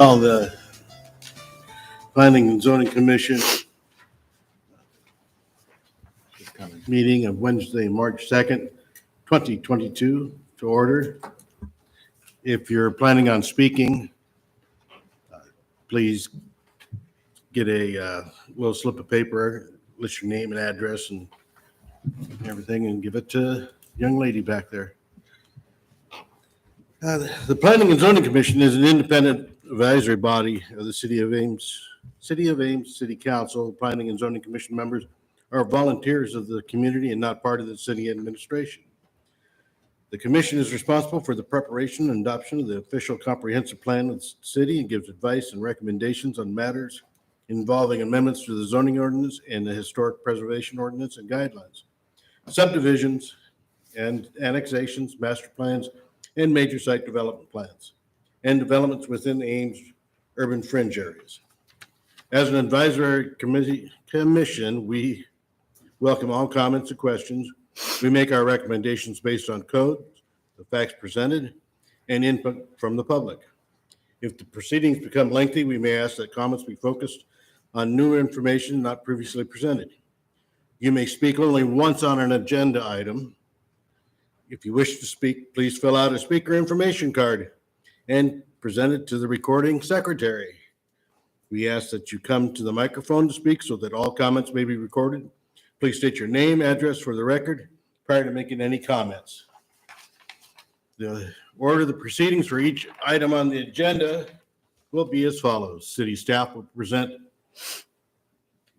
Call the Planning and Zoning Commission meeting of Wednesday, March 2nd, 2022 to order. If you're planning on speaking, please get a little slip of paper, list your name and address and everything, and give it to the young lady back there. The Planning and Zoning Commission is an independent advisory body of the City of Ames City Council. Planning and Zoning Commission members are volunteers of the community and not part of the city administration. The commission is responsible for the preparation and adoption of the official comprehensive plan of the city and gives advice and recommendations on matters involving amendments to the zoning ordinance and the historic preservation ordinance and guidelines, subdivisions and annexations, master plans, and major site development plans, and developments within the Ames urban fringe areas. As an advisory commission, we welcome all comments and questions. We make our recommendations based on code, the facts presented, and input from the public. If the proceedings become lengthy, we may ask that comments be focused on new information not previously presented. You may speak only once on an agenda item. If you wish to speak, please fill out a speaker information card and present it to the recording secretary. We ask that you come to the microphone to speak so that all comments may be recorded. Please state your name, address for the record prior to making any comments. The order of the proceedings for each item on the agenda will be as follows. City staff will present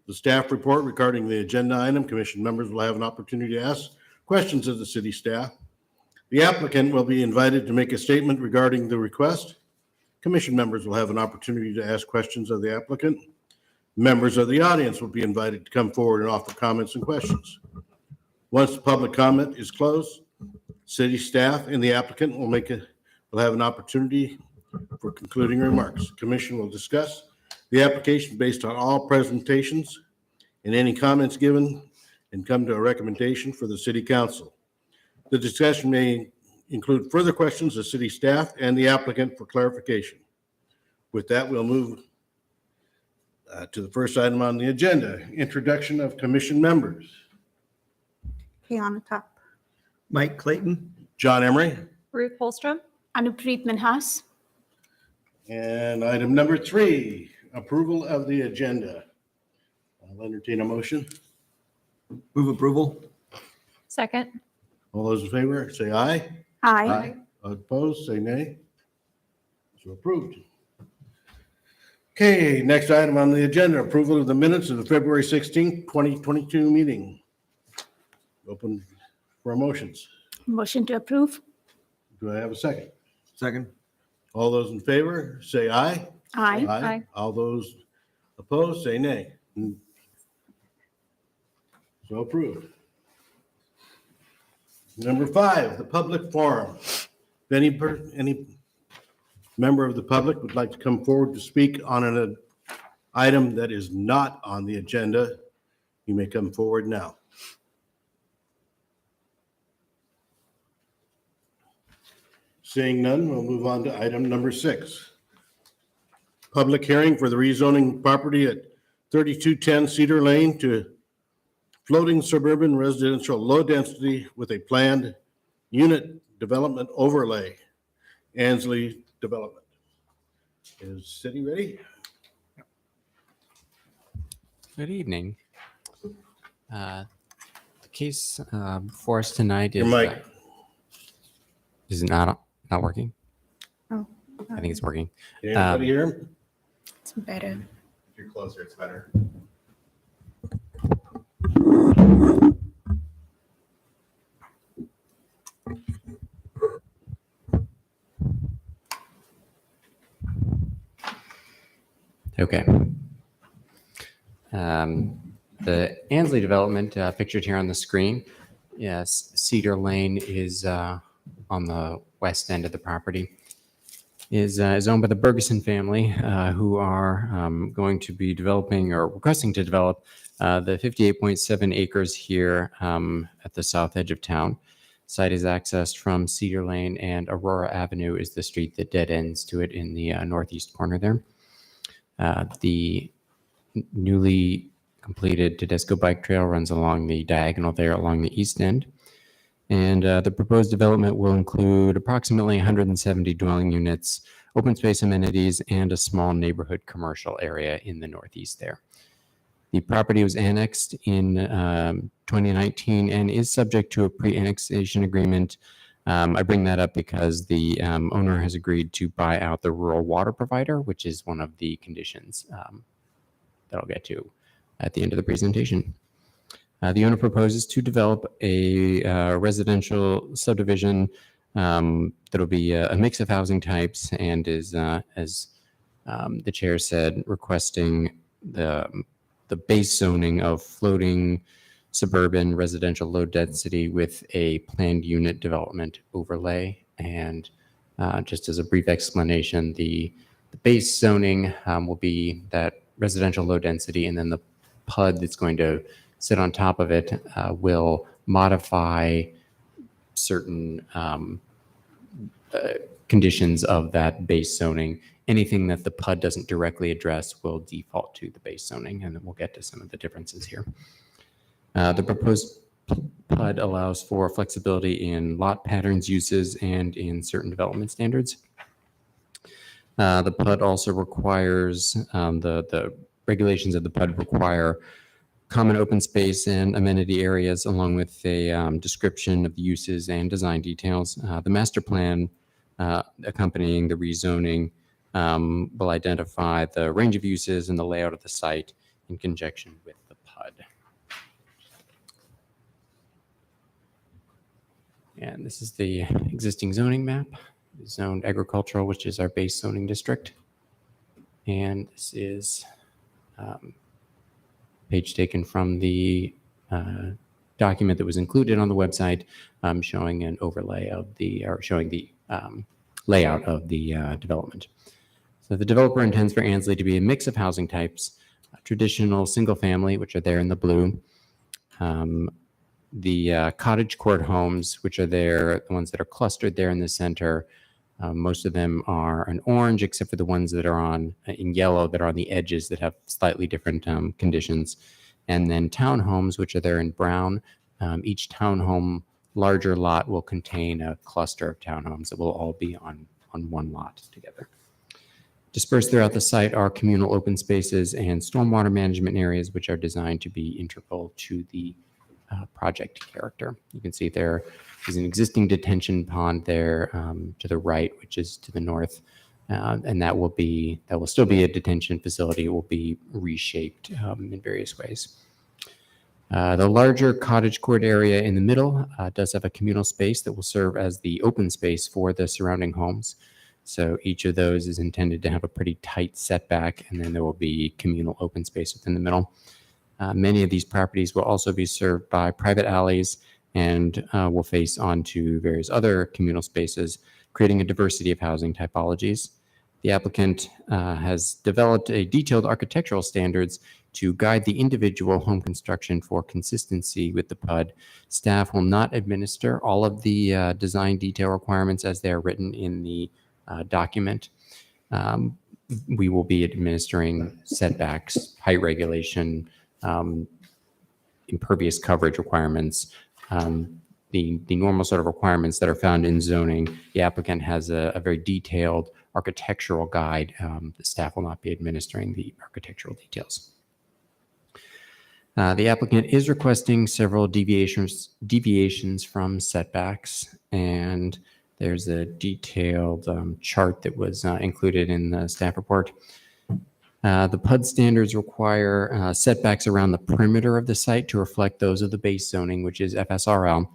the staff report regarding the agenda item. Commission members will have an opportunity to ask questions of the city staff. The applicant will be invited to make a statement regarding the request. Commission members will have an opportunity to ask questions of the applicant. Members of the audience will be invited to come forward and offer comments and questions. Once the public comment is closed, city staff and the applicant will have an opportunity for concluding remarks. The commission will discuss the application based on all presentations and any comments given and come to a recommendation for the city council. The discussion may include further questions of city staff and the applicant for clarification. With that, we'll move to the first item on the agenda, introduction of commission members. Okay, on the top. Mike Clayton. John Emery. Ruth Holstrom. Anupreet Minhas. And item number 3, approval of the agenda. I'll entertain a motion. Move approval. Second. All those in favor, say aye. Aye. Opposed, say nay. So approved. Okay, next item on the agenda, approval of the minutes of the February 16th, 2022 meeting. Open for motions. Motion to approve. Do I have a second? Second. All those in favor, say aye. Aye. Aye. All those opposed, say nay. So approved. Number 5, the public forum. If any member of the public would like to come forward to speak on an item that is not on the agenda, you may come forward now. Seeing none, we'll move on to item number 6. Public hearing for the rezoning property at 3210 Cedar Lane to floating suburban residential low density with a planned unit development overlay. Ansley development. Is city ready? Good evening. The case before us tonight Your is mic. is it not working? Oh, I think it's working. Can anybody hear him? it's better. If you're closer, it's better. Okay. The Ansley development pictured here on the screen. Yes, Cedar Lane is on the west end of the property. Is owned by the Bergeson family, who are going to be developing or requesting to develop the 58.7 acres here at the south edge of town. Site is accessed from Cedar Lane, and Aurora Avenue is the street that dead ends to it in the northeast corner there. The newly completed Tedesco bike trail runs along the diagonal there along the east end. And the proposed development will include approximately 170 dwelling units, open space amenities, and a small neighborhood commercial area in the northeast there. The property was annexed in 2019 and is subject to a pre-annexation agreement. I bring that up because the owner has agreed to buy out the rural water provider, which is one of the conditions that I'll get to at the end of the presentation. The owner proposes to develop a residential subdivision that'll be a mix of housing types and is, as the chair said, requesting the base zoning of floating suburban residential low density with a planned unit development overlay. And just as a brief explanation, the base zoning will be that residential low density, and then the PUD that's going to sit on top of it will modify certain conditions of that base zoning. Anything that the PUD doesn't directly address will default to the base zoning, and then we'll get to some of the differences here. The proposed PUD allows for flexibility in lot patterns, uses, and in certain development standards. The PUD also requires, the regulations of the PUD require common open space and amenity areas, along with a description of the uses and design details. The master plan accompanying the rezoning will identify the range of uses and the layout of the site in conjunction with the PUD. And this is the existing zoning map, zoned agricultural, which is our base zoning district. And this is page taken from the document that was included on the website, showing an overlay of the, or showing the layout of the development. So the developer intends for Ansley to be a mix of housing types, traditional single family, which are there in the blue, the cottage court homes, which are there, the ones that are clustered there in the center, Most of them are an orange, except for the ones that are in yellow that are on the edges that have slightly different conditions. And then townhomes, which are there in brown. Each townhome larger lot will contain a cluster of townhomes that will all be on one lot together. Dispersed throughout the site are communal open spaces and stormwater management areas, which are designed to be integral to the project character. You can see there is an existing detention pond there to the right, which is to the north, and that will still be a detention facility. It will be reshaped in various ways. The larger cottage court area in the middle does have a communal space that will serve as the open space for the surrounding homes. So each of those is intended to have a pretty tight setback, and then there will be communal open space within the middle. Many of these properties will also be served by private alleys and will face onto various other communal spaces, creating a diversity of housing typologies. The applicant has developed a detailed architectural standards to guide the individual home construction for consistency with the PUD. Staff will not administer all of the design detail requirements as they are written in the document. We will be administering setbacks, height regulation, impervious coverage requirements, the normal sort of requirements that are found in zoning. The applicant has a very detailed architectural guide. The staff will not be administering the architectural details. The applicant is requesting several deviations from setbacks, and there's a detailed chart that was included in the staff report. The PUD standards require setbacks around the perimeter of the site to reflect those of the base zoning, which is FSRL.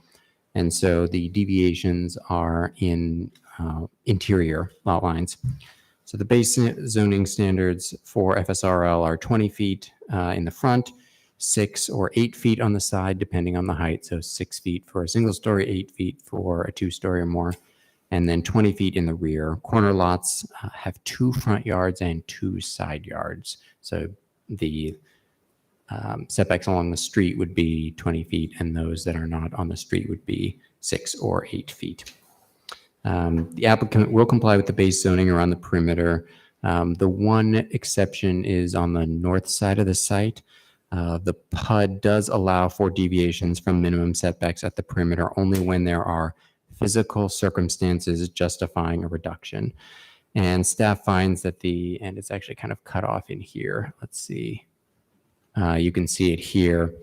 And so the deviations are in interior lot lines. So the base zoning standards for FSRL are 20 feet in the front, 6 or 8 feet on the side, depending on the height. So 6 feet for a single story, 8 feet for a 2-story or more, and then 20 feet in the rear. Corner lots have 2 front yards and 2 side yards. So the setbacks along the street would be 20 feet, and those that are not on the street would be 6 or 8 feet. The applicant will comply with the base zoning around the perimeter. The one exception is on the north side of the site. The PUD does allow for deviations from minimum setbacks at the perimeter only when there are physical circumstances justifying a reduction. And staff finds that and it's actually kind of cut off in here. Let's see. You can see it here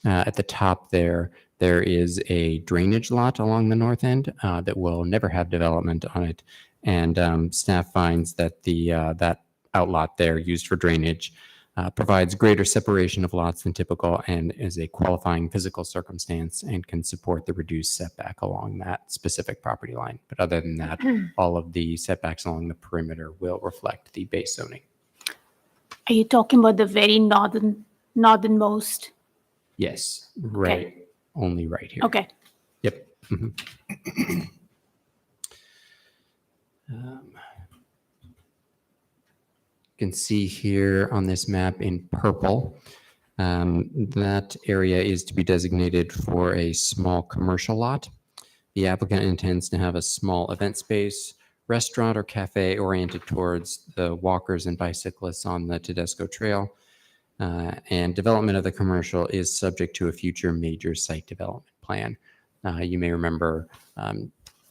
at the top there. There is a drainage lot along the north end that will never have development on it. And staff finds that that outlot there used for drainage provides greater separation of lots than typical and is a qualifying physical circumstance and can support the reduced setback along that specific property line. But other than that, all of the setbacks along the perimeter will reflect the base zoning. Are you talking about the very northernmost? Yes, right. Okay. Only right here. Okay. Yep. You can see here on this map in purple, that area is to be designated for a small commercial lot. The applicant intends to have a small event space, restaurant or cafe oriented towards the walkers and bicyclists on the Tedesco Trail. And development of the commercial is subject to a future major site development plan. You may remember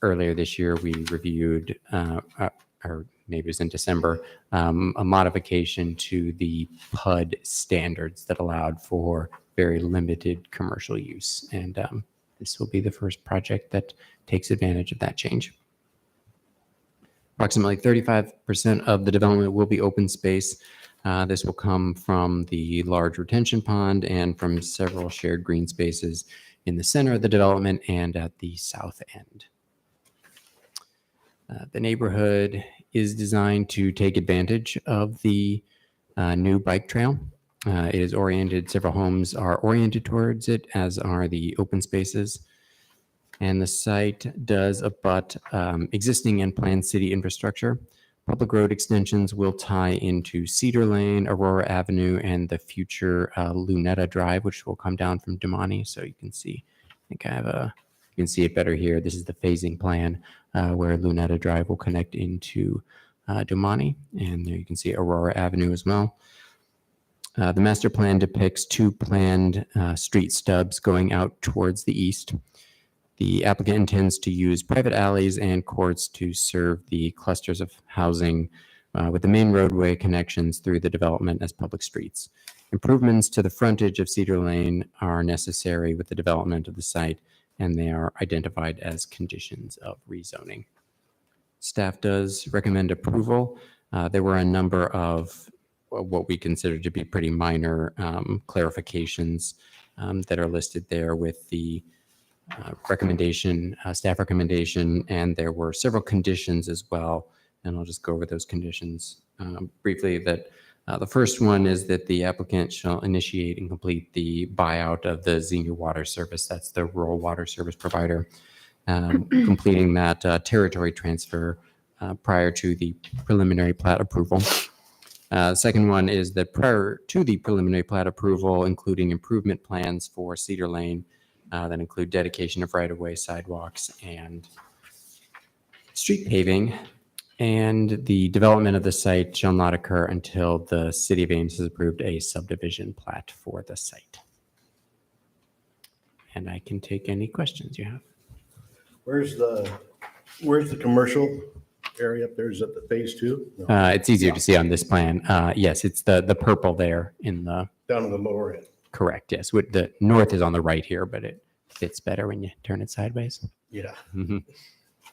earlier this year we reviewed, or maybe it was in December, a modification to the PUD standards that allowed for very limited commercial use. And this will be the first project that takes advantage of that change. Approximately 35% of the development will be open space. This will come from the large retention pond and from several shared green spaces in the center of the development and at the south end. The neighborhood is designed to take advantage of the new bike trail. It is oriented, several homes are oriented towards it, as are the open spaces. And the site does abut existing and planned city infrastructure. Public road extensions will tie into Cedar Lane, Aurora Avenue, and the future Lunetta Drive, which will come down from Damani. So you can see, I think you can see it better here. This is the phasing plan. where Lunetta Drive will connect into Damani. And there you can see Aurora Avenue as well. The master plan depicts two planned street stubs going out towards the east. The applicant intends to use private alleys and courts to serve the clusters of housing with the main roadway connections through the development as public streets. Improvements to the frontage of Cedar Lane are necessary with the development of the site, and they are identified as conditions of rezoning. Staff does recommend approval. There were a number of what we consider to be pretty minor clarifications that are listed there with the recommendation, staff recommendation, and there were several conditions as well. And I'll just go over those conditions briefly. That the first one is that the applicant shall initiate and complete the buyout of the Xenia Water Service. That's the rural water service provider. Completing that territory transfer prior to the preliminary plat approval. The second one is that prior to the preliminary plat approval, including improvement plans for Cedar Lane that include dedication of right-of-way, sidewalks, and street paving, and the development of the site shall not occur until the City of Ames has approved a subdivision plat for the site. And I can take any questions you have. Where's the commercial area up there? Is that the phase 2? No, It's easier to see on this plan. Yes, it's the purple there in the, down in the lower end. correct, yes. With the north is on the right here, but it fits better when you turn it sideways. Yeah. Mhm.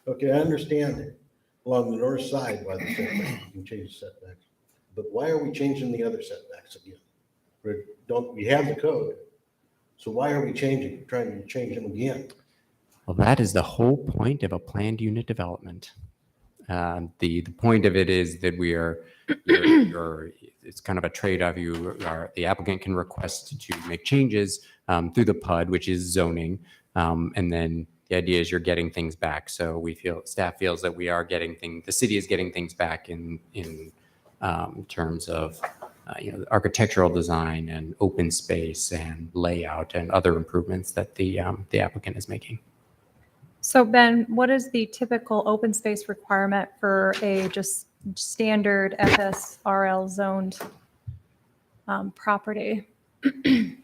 Okay, I understand along the north side why the setback, you can change the setbacks. But why are we changing the other setbacks again? We have the code. So why are we trying to change them again? Well, that is the whole point of a planned unit development. The point of it is that it's kind of a trade-off. The applicant can request to make changes through the PUD, which is zoning, and then the idea is you're getting things back. So staff feels that we are the city is getting things back in terms of architectural design and open space and layout and other improvements that the applicant is making. So Ben, what is the typical open space requirement for a just standard FSRL zoned property? Hang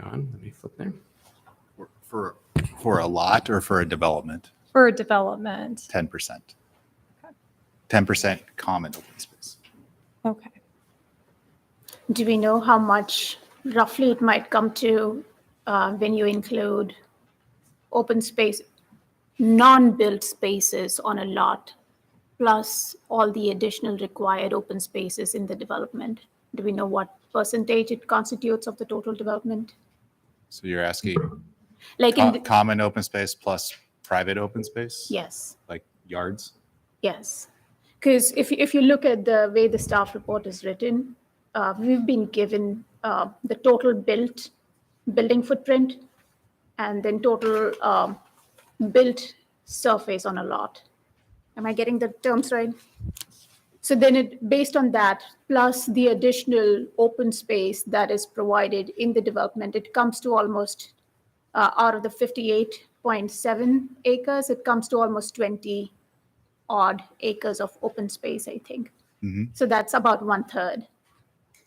on, let me flip there. For a lot or for a development? For a development? 10%. Okay. 10% common open space. Okay. Do we know how much roughly it might come to when you include open space, non-built spaces on a lot, plus all the additional required open spaces in the development? Do we know what percentage it constitutes of the total development? So you're asking Like common open space plus private open space? yes, Like yards? yes. Because if you look at the way the staff report is written, we've been given the total building footprint and then total built surface on a lot. Am I getting the terms right? So then based on that, plus the additional open space that is provided in the development, it comes to almost, out of the 58.7 acres, it comes to almost 20 odd acres of open space, I think. Mhm. So that's about 1/3.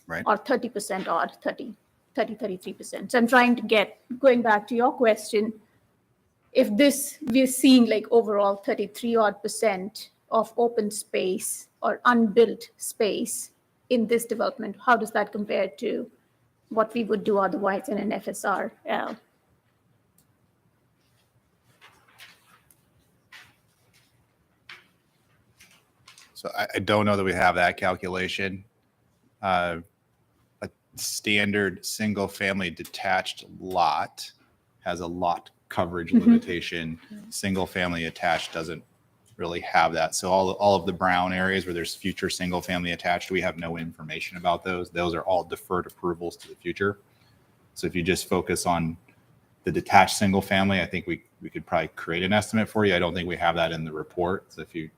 Right. Or 30% odd, 33%. So I'm trying to going back to your question, if we're seeing like overall 33 odd percent of open space or unbuilt space in this development, how does that compare to what we would do otherwise in an FSRL? So I don't know that we have that calculation. A standard single-family detached lot has a lot coverage limitation. Single-family attached doesn't really have that. So all of the brown areas where there's future single-family attached, we have no information about those. Those are all deferred approvals to the future. So if you just focus on the detached single-family, I think we could probably create an estimate for you. I don't think we have that in the report. So if you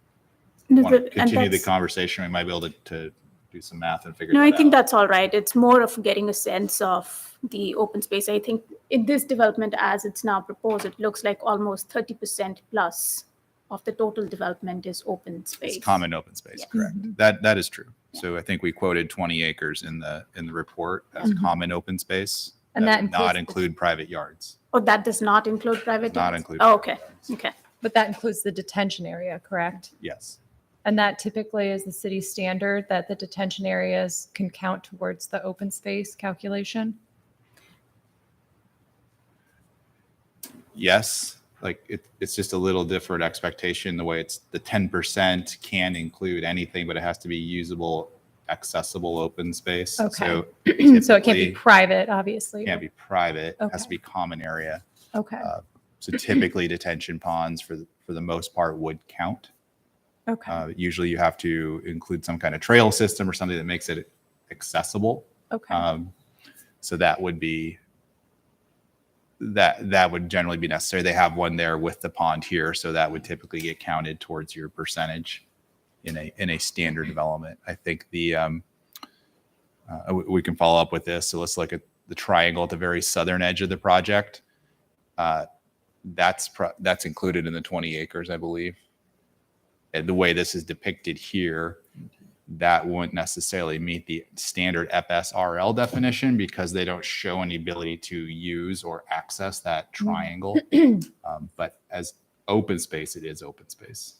want to continue the conversation, we might be able to do some math and figure No, that I think out. that's all right. It's more of getting a sense of the open space. I think in this development, as it's now proposed, it looks like almost 30% plus of the total development is open space. It's common open space, Yeah. correct. That is true. So I think we quoted 20 acres in the report as common open space. And that does not includes the- include private yards. Oh, that does not include private Does not yards? include Oh, private okay, yards. okay. But that includes the detention area, correct? Yes. And that typically is the city standard that the detention areas can count towards the open space calculation? Yes, like it's just a little different expectation. The way it's the 10% can include anything, but it has to be usable, accessible open space. Okay. So So it can't be typically, private, obviously. can't be private. It has to Okay. be common area. Okay, So typically detention ponds for the most part would count. okay, Usually you have to include some kind of trail system or something that makes it accessible. okay. So that would be that would generally be necessary. They have one there with the pond here, so that would typically get counted towards your percentage in a standard development. I think we can follow up with this. So let's look at the triangle at the very southern edge of the project. That's included in the 20 acres, I believe. And the way this is depicted here, that wouldn't necessarily meet the standard FSRL definition because they don't show any ability to use or access that triangle. But as open space, it is open space.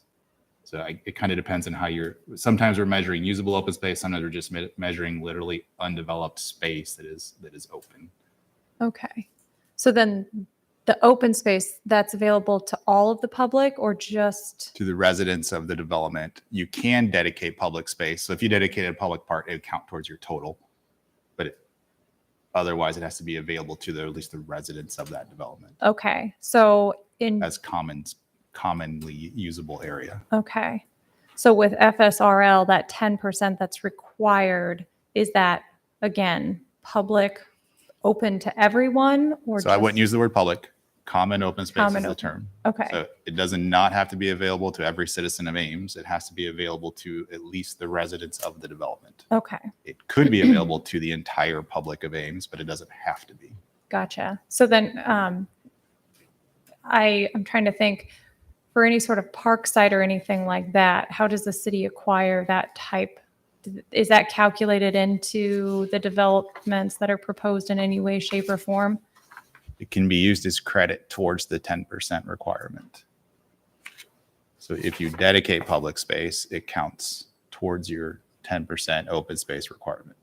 So it kind of depends on how sometimes we're measuring usable open space. Sometimes we're just measuring literally undeveloped space that is open. Okay. So then the open space that's available to all of the public or just, To the residents of the development, you can dedicate public space. So if you dedicated a public park, it would count towards your total. But otherwise, it has to be available to at least the residents of that development okay. So as commonly usable area. okay. So with FSRL, that 10% that's required, is that, again, public, open to everyone or So I wouldn't just- use the word public. Common open space Common is the open. term. Okay, So it does not have to be available to every citizen of Ames. It has to be available to at least the residents of the development. okay. It could be available to the entire public of Ames, but it doesn't have to be. Gotcha. So then I'm trying to think for any sort of park site or anything like that, how does the city acquire that type? Is that calculated into the developments that are proposed in any way, shape, or form? It can be used as credit towards the 10% requirement. So if you dedicate public space, it counts towards your 10% open space requirement.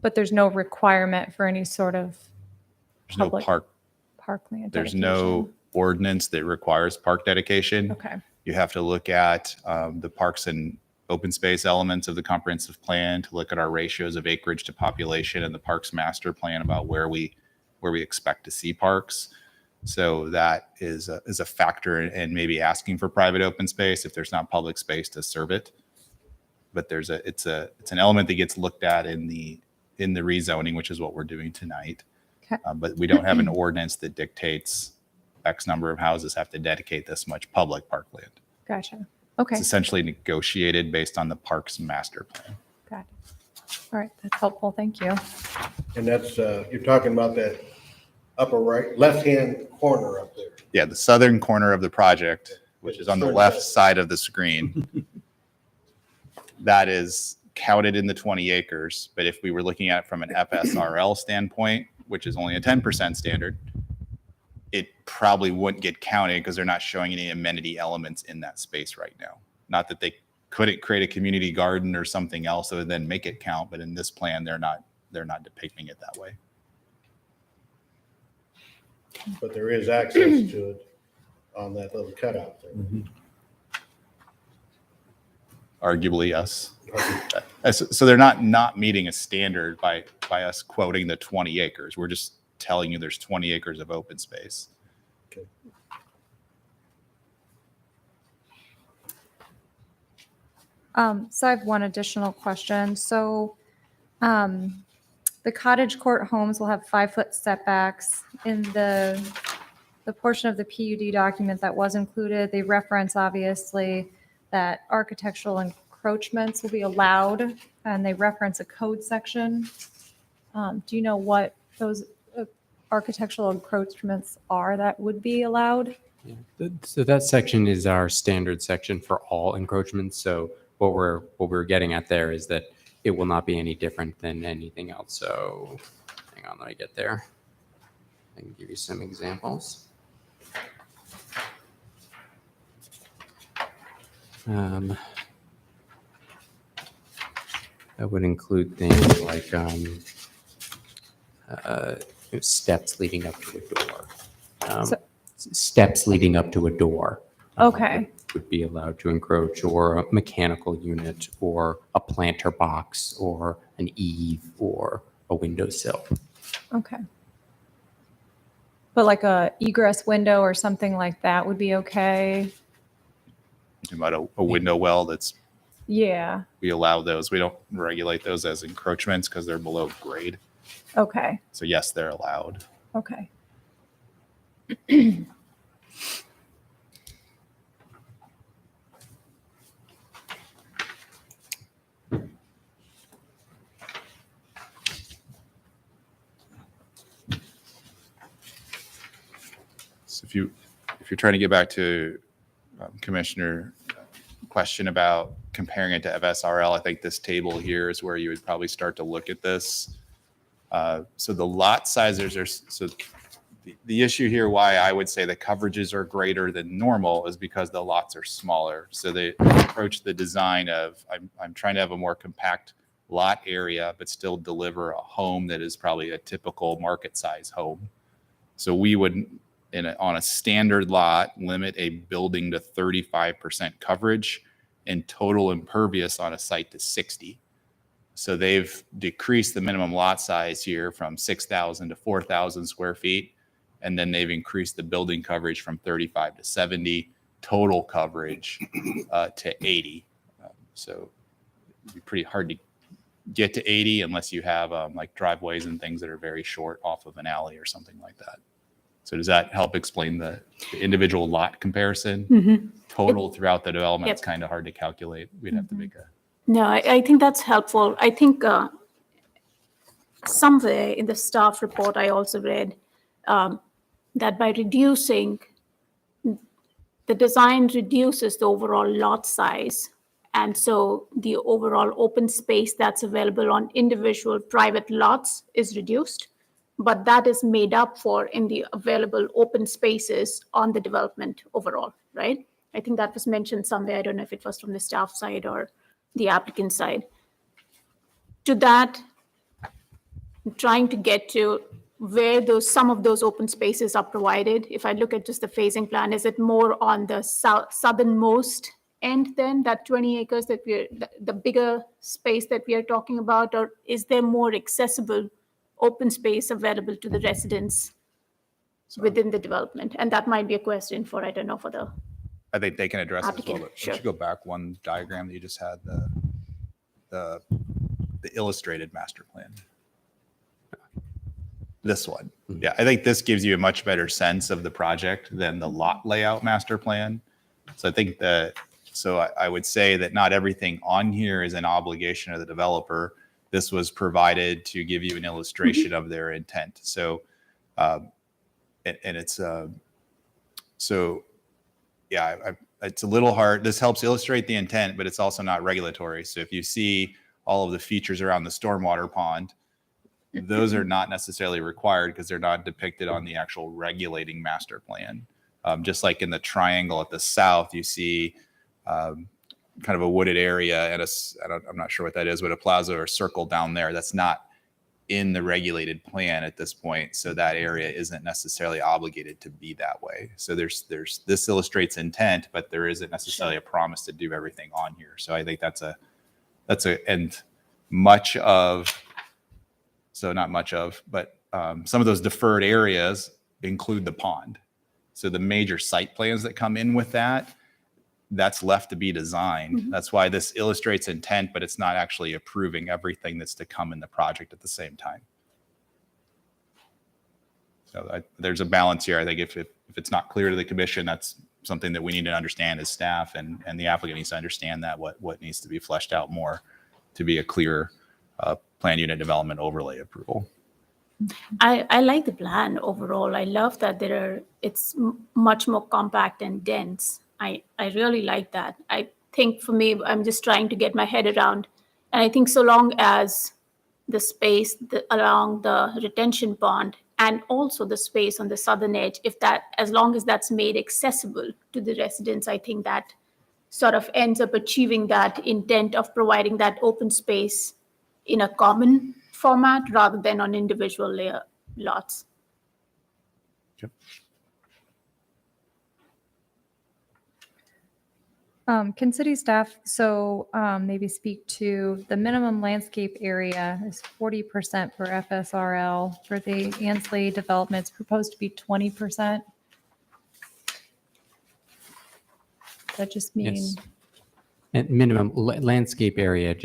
But there's no requirement for any sort of There's no Public parkland. there's no ordinance that requires park dedication. Okay, You have to look at the parks and open space elements of the comprehensive plan to look at our ratios of acreage to population and the parks master plan about where we expect to see parks. So that is a factor in maybe asking for private open space if there's not public space to serve it. But it's an element that gets looked at in the rezoning, which is what we're doing tonight. Okay. But we don't have an ordinance that dictates X number of houses have to dedicate this much public parkland. gotcha. Okay, It's essentially negotiated based on the parks master plan. got it. All right, that's helpful. Thank you. And that's, you're talking about that upper right, left-hand corner up there. Yeah, the southern corner of the project, which is on the left side of the screen, that is counted in the 20 acres. But if we were looking at it from an FSRL standpoint, which is only a 10% standard, it probably wouldn't get counted because they're not showing any amenity elements in that space right now. Not that they couldn't create a community garden or something else that would then make it count, but in this plan, they're not depicting it that way. But there is access to it on that little cutout there. Arguably, yes. So they're not meeting a standard by us quoting the 20 acres. We're just telling you there's 20 acres of open space. Okay. So I have one additional question. So the cottage court homes will have 5-foot setbacks. In the portion of the PUD document that was included, they reference obviously that architectural encroachments will be allowed, and they reference a code section. Do you know what those architectural encroachments are that would be allowed? Yeah. So that section is our standard section for all encroachments. So what we're getting at there is that it will not be any different than anything else. So hang on, let me get there. I can give you some examples. That would include things like steps leading up to a door. So- Steps leading up to a door. Okay. Would be allowed to encroach, or a mechanical unit, or a planter box, or an eave, or a windowsill. Okay. But like a egress window or something like that would be okay? About a window well, Yeah, we allow those. We don't regulate those as encroachments because they're below grade. okay, So yes, they're allowed. okay. So if you're trying to get back to Commissioner question about comparing it to FSRL, I think this table here is where you would probably start to look at this. So the lot sizes are, so the issue here, why I would say the coverages are greater than normal, is because the lots are smaller. So they approach the design of, I'm trying to have a more compact lot area, but still deliver a home that is probably a typical market size home. So we would, on a standard lot, limit a building to 35% coverage and total impervious on a site to 60. So they've decreased the minimum lot size here from 6,000 to 4,000 square feet. And then they've increased the building coverage from 35 to 70, total coverage to 80. So it'd be pretty hard to get to 80 unless you have like driveways and things that are very short off of an alley or something like that. So does that help explain the individual lot comparison? Total throughout the development is kind of hard to calculate. We'd have to make a. No, I think that's helpful. I think somewhere in the staff report, I also read that by reducing, the design reduces the overall lot size. And so the overall open space that's available on individual private lots is reduced, but that is made up for in the available open spaces on the development overall, right? I think that was mentioned somewhere. I don't know if it was from the staff side or the applicant side. To that, trying to get to where some of those open spaces are provided. If I look at just the phasing plan, is it more on the southernmost end then, that 20 acres that the bigger space that we are talking about, or is there more accessible open space available to the residents within the development? And that might be a question for, I don't know, for the I think they can address it as well. applicant. But Sure. Let's go back one diagram that you just had, the illustrated master plan. This one. Yeah, I think this gives you a much better sense of the project than the lot layout master plan. So I think I would say that not everything on here is an obligation of the developer. This was provided to give you an illustration of their intent. So, it's a little hard. This helps illustrate the intent, but it's also not regulatory. So if you see all of the features around the stormwater pond, those are not necessarily required because they're not depicted on the actual regulating master plan. Just like in the triangle at the south, you see kind of a wooded area and I'm not sure what that is, but a plaza or circle down there. That's not in the regulated plan at this point. So that area isn't necessarily obligated to be that way. So this illustrates intent, but there isn't necessarily a promise to do everything on here. So I think but some of those deferred areas include the pond. So the major site plans that come in with that's left to be designed. That's why this illustrates intent, but it's not actually approving everything that's to come in the project at the same time. So there's a balance here. I think if if it's not clear to the commission, that's something that we need to understand as staff, and the applicant needs to understand that what needs to be fleshed out more to be a clear plan unit development overlay approval. I like the plan overall. I love that it's much more compact and dense. I really like that. I think for me, I'm just trying to get my head around. And I think so long as the space along the retention pond and also the space on the southern edge, as long as that's made accessible to the residents, I think that sort of ends up achieving that intent of providing that open space in a common format rather than on individual layer lots. Can city staff maybe speak to the minimum landscape area is 40% for FSRL for the Ansley developments proposed to be 20%? That just mean Yes. And minimum landscape area,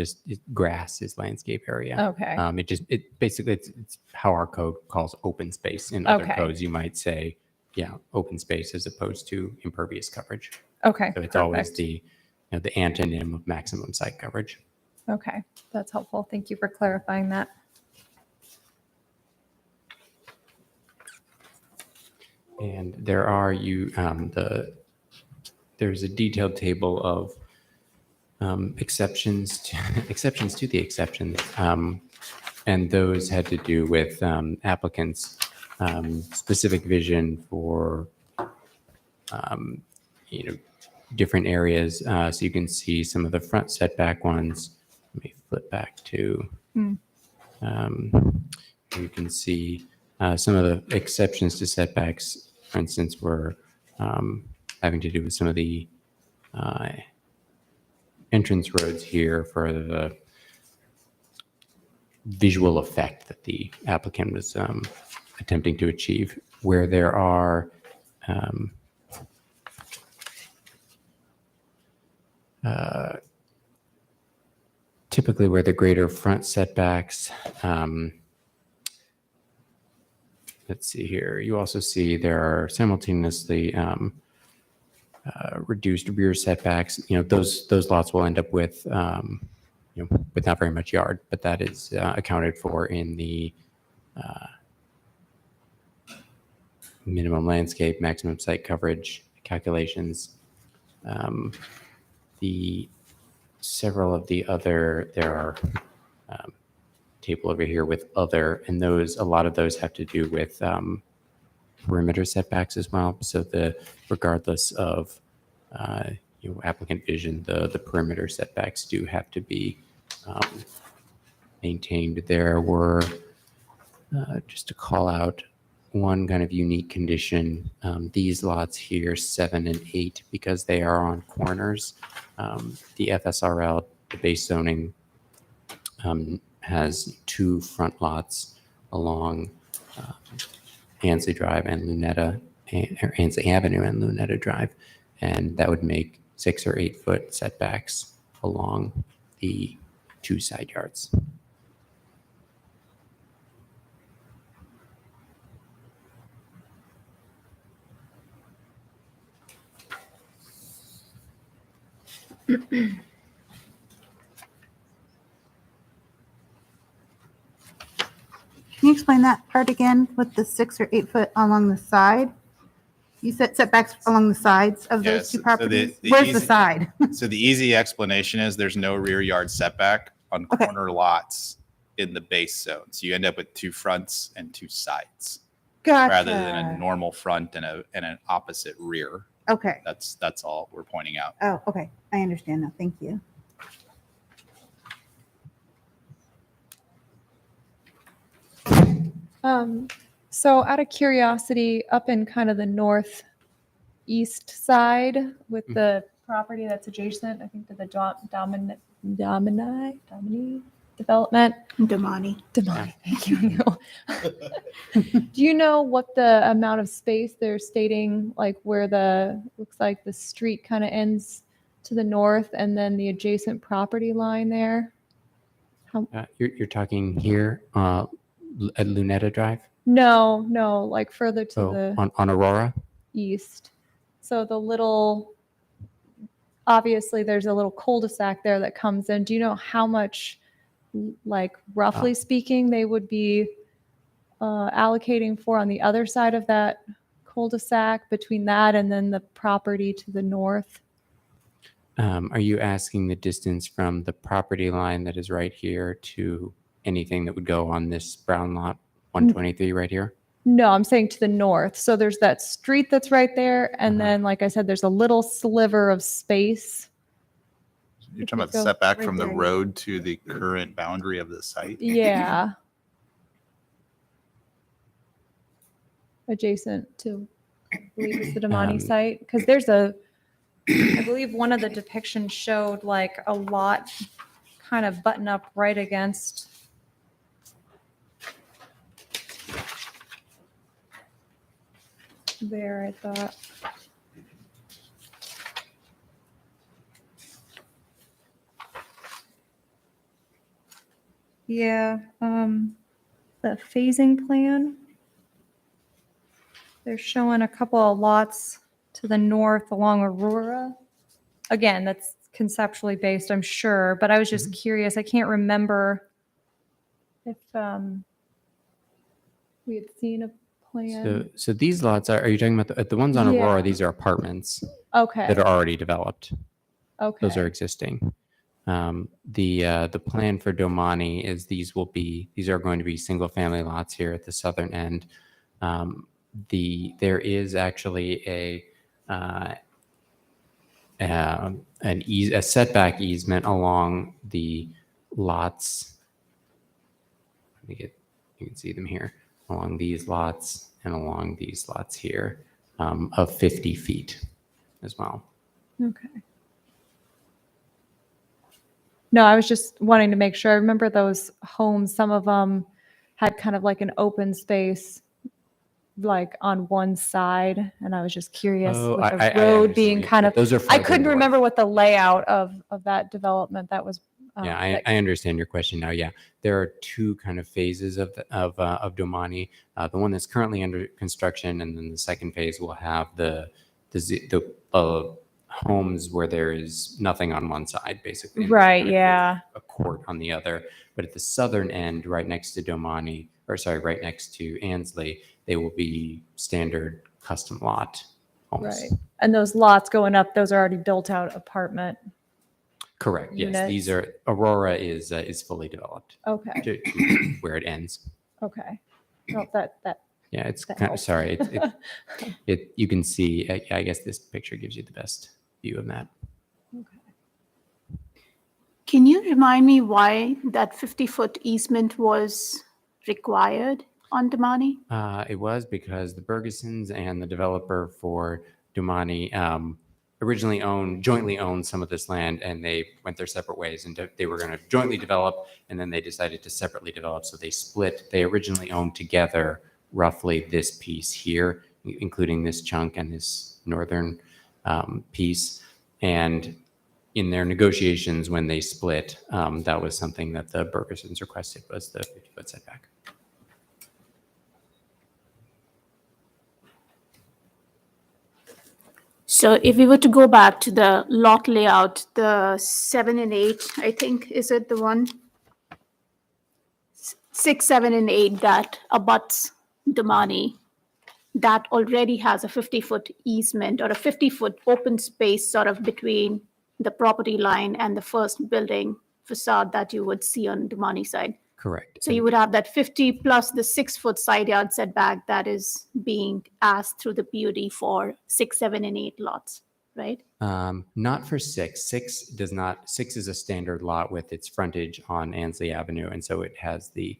grass is landscape area. okay. It's how our code calls open space. In other Okay. codes, you might say, open space as opposed to impervious coverage. Okay. So it's always perfect. the antonym of maximum site coverage. Okay, that's helpful. Thank you for clarifying that. And there's a detailed table of exceptions to the exceptions, and those had to do with applicants' specific vision for different areas. So you can see some of the front setback ones. Let me flip back to. You can see some of the exceptions to setbacks. For instance, were having to do with some of the entrance roads here for the visual effect that the applicant was attempting to achieve, where there are typically where the greater front setbacks, let's see here, you also see there are simultaneously reduced rear setbacks. Those lots will end up with with not very much yard, but that is accounted for in the minimum landscape, maximum site coverage calculations. Several of the other, there are table over here with other, and a lot of those have to do with perimeter setbacks as well. So regardless of applicant vision, the perimeter setbacks do have to be maintained. There were, just to call out one kind of unique condition, these lots here, 7 and 8, because they are on corners, the FSRL, the base zoning, has 2 front lots along Ansley Drive and Lunetta, or Ansley Avenue and Lunetta Drive, and that would make 6 or 8 foot setbacks along the 2 side yards. Can you explain that part again with the 6 or 8 foot along the side? You said setbacks along the sides of those Yes, two so properties? the Where's the easy- side? So the easy explanation is there's no rear yard setback on Okay. corner lots in the base zone. So you end up with 2 fronts and 2 sides Gotcha. rather than a normal front and an opposite rear. Okay. That's all we're pointing out. Oh, okay. I understand now. Thank you. So out of curiosity, up in kind of the northeast side with the property that's adjacent, I think to the Damani development. Damani. Damani, thank you. Do you know what the amount of space they're stating, like where looks like the street kind of ends to the north and then the adjacent property line there? You're talking here at Lunetta Drive? No, like further to So the on Aurora? east. So the little, obviously there's a little cul-de-sac there that comes in. Do you know how much, like roughly speaking, they would be allocating for on the other side of that cul-de-sac between that and then the property to the north? Are you asking the distance from the property line that is right here to anything that would go on this brown lot 123 right here? No, I'm saying to the north. So there's that street that's right there. And then, like I said, there's a little sliver of space. You're talking about So, setback right from the there. road to the current boundary of the site? Yeah. Adjacent to, I believe it's the Damani site. Because there's I believe one of the depictions showed like a lot kind of button up right against. There, I thought. Yeah, the phasing plan. They're showing a couple of lots to the north along Aurora. Again, that's conceptually based, I'm sure, but I was just curious. I can't remember if we had seen a plan. So these lots are you talking about the ones on Yeah. Aurora? These are apartments Okay. that are already developed. Okay. Those are existing. The plan for Damani is these are going to be single family lots here at the southern end. There is actually a setback easement along the lots. You can see them here along these lots and along these lots here of 50 feet as well. Okay. No, I was just wanting to make sure. I remember those homes, some of them had kind of like an open space like on one side, and I was just curious Oh, with the I road understand being what you- kind of, those are I farther couldn't north. remember what the layout of that development that was. Yeah, that- I understand your question now. Yeah, there are two kind of phases of Damani. The one that's currently under construction, and then the second phase will have the homes where there is nothing on one side, basically. and Right, kind of yeah. A court on the other. But at the southern end, right next to right next to Ansley, they will be standard custom lot homes. Right. And those lots going up, those are already built out apartment. Correct. Yes, Units. these are Aurora is fully developed Okay. to where it ends. Okay. No, that Yeah, it's That kind of, helps. sorry. You can see, I guess this picture gives you the best view of that. Can you remind me why that 50-foot easement was required on Damani? It was because the Bergesons and the developer for Damani originally jointly owned some of this land, and they went their separate ways, and they were going to jointly develop, and then they decided to separately develop. So they split. They originally owned together roughly this piece here, including this chunk and this northern piece. And in their negotiations, when they split, that was something that the Bergesons requested, was the 50-foot setback. So if we were to go back to the lot layout, the 7 and 8, I think, is it the one? 6, 7, and 8 that abuts Damani, that already has a 50-foot easement or a 50-foot open space sort of between the property line and the first building facade that you would see on Damani side. Correct. So you would have that 50 plus the 6-foot side yard setback that is being asked through the PUD for 6, 7, and 8 lots, right? Not for 6. 6 does not. 6 is a standard lot with its frontage on Ansley Avenue, and so it has the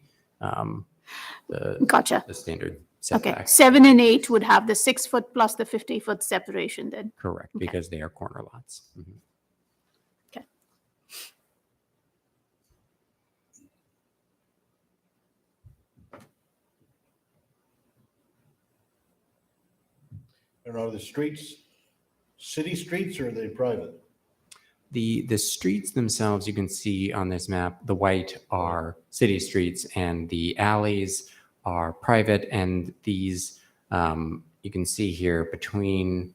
Gotcha. standard Okay, setback. 7 and 8 would have the 6-foot plus the 50-foot separation then. Correct, because they are corner lots. Mhm. Okay. And are the streets city streets or are they private? The streets themselves, you can see on this map, the white are city streets and the alleys are private, and these you can see here between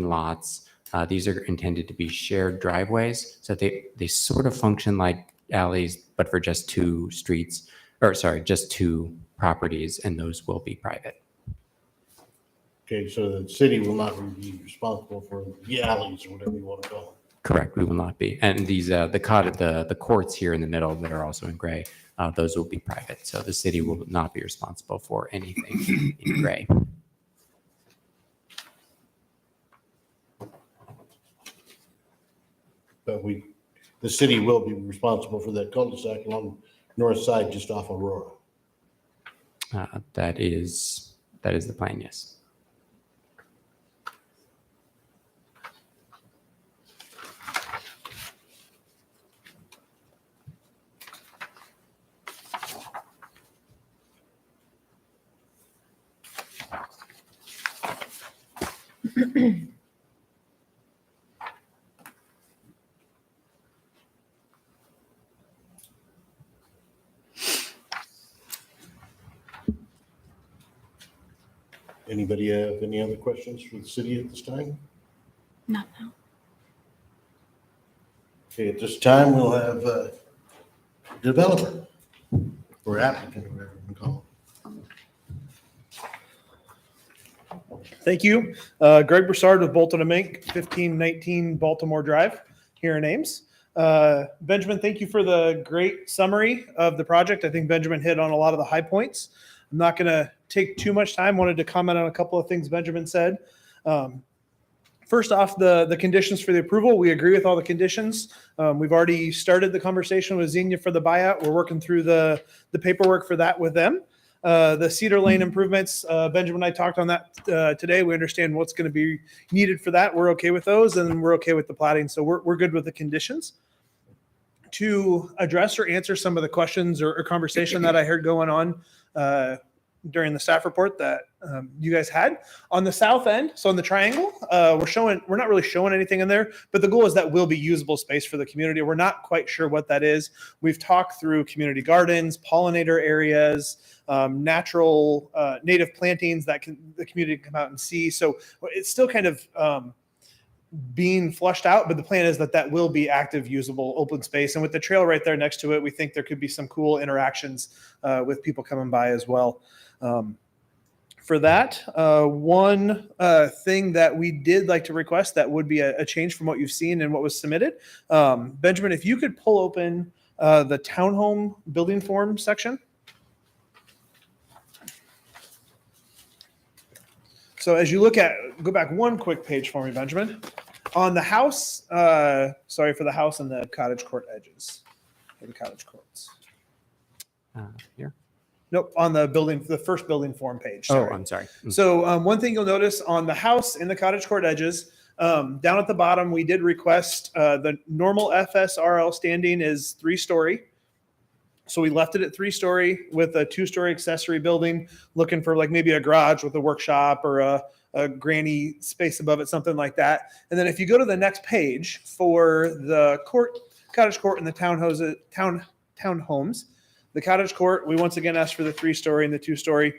lots, these are intended to be shared driveways. So they sort of function like alleys, but for just two streets, or sorry, just two properties, and those will be private. Okay, so the city will not be responsible for the alleys or whatever you want to call it. Correct, we will not be. And these, the courts here in the middle that are also in gray, those will be private. So the city will not be responsible for anything in gray. But the city will be responsible for that cul-de-sac along north side just off Aurora. That is the plan, yes. Anybody have any other questions for the city at this time? Not now. Okay, at this time, we'll have a developer or applicant, whatever you call Thank you. Greg Broussard with Bolton and Mink, 1519 Baltimore Drive here in Ames. Benjamin, thank you for the great summary of the project. I think Benjamin hit on a lot of the high points. I'm not going to take too much time. Wanted to comment on a couple of things Benjamin said. First off, the conditions for the approval. We agree with all the conditions. We've already started the conversation with Xenia for the buyout. We're working through the paperwork for that with them. The Cedar Lane improvements, Benjamin and I talked on that today. We understand what's going to be needed for that. We're okay with those, and we're okay with the plating. So we're good with the conditions. To address or answer some of the questions or conversation that I heard going on during the staff report that you guys had on the south end. So on the triangle, we're not really showing anything in there, but the goal is that will be usable space for the community. We're not quite sure what that is. We've talked through community gardens, pollinator areas, natural native plantings that the community can come out and see. So it's still kind of being flushed out, but the plan is that will be active, usable, open space. And with the trail right there next to it, we think there could be some cool interactions with people coming by as well. For that, one thing that we did like to request that would be a change from what you've seen and what was submitted. Benjamin, if you could pull open the townhome building form section. So as you go back one quick page for me, Benjamin. On the house, sorry for the house and the cottage court edges, or the cottage courts. Here. Nope, on the first building form page. Oh, Sorry. I'm sorry. So one thing you'll notice on the house in the cottage court edges, down at the bottom, we did request the normal FSRL standing is 3-story. So we left it at 3-story with a 2-story accessory building, looking for like maybe a garage with a workshop or a granny space above it, something like that. And then if you go to the next page for the cottage court and the townhomes, the cottage court, we once again asked for the 3-story and the 2-story.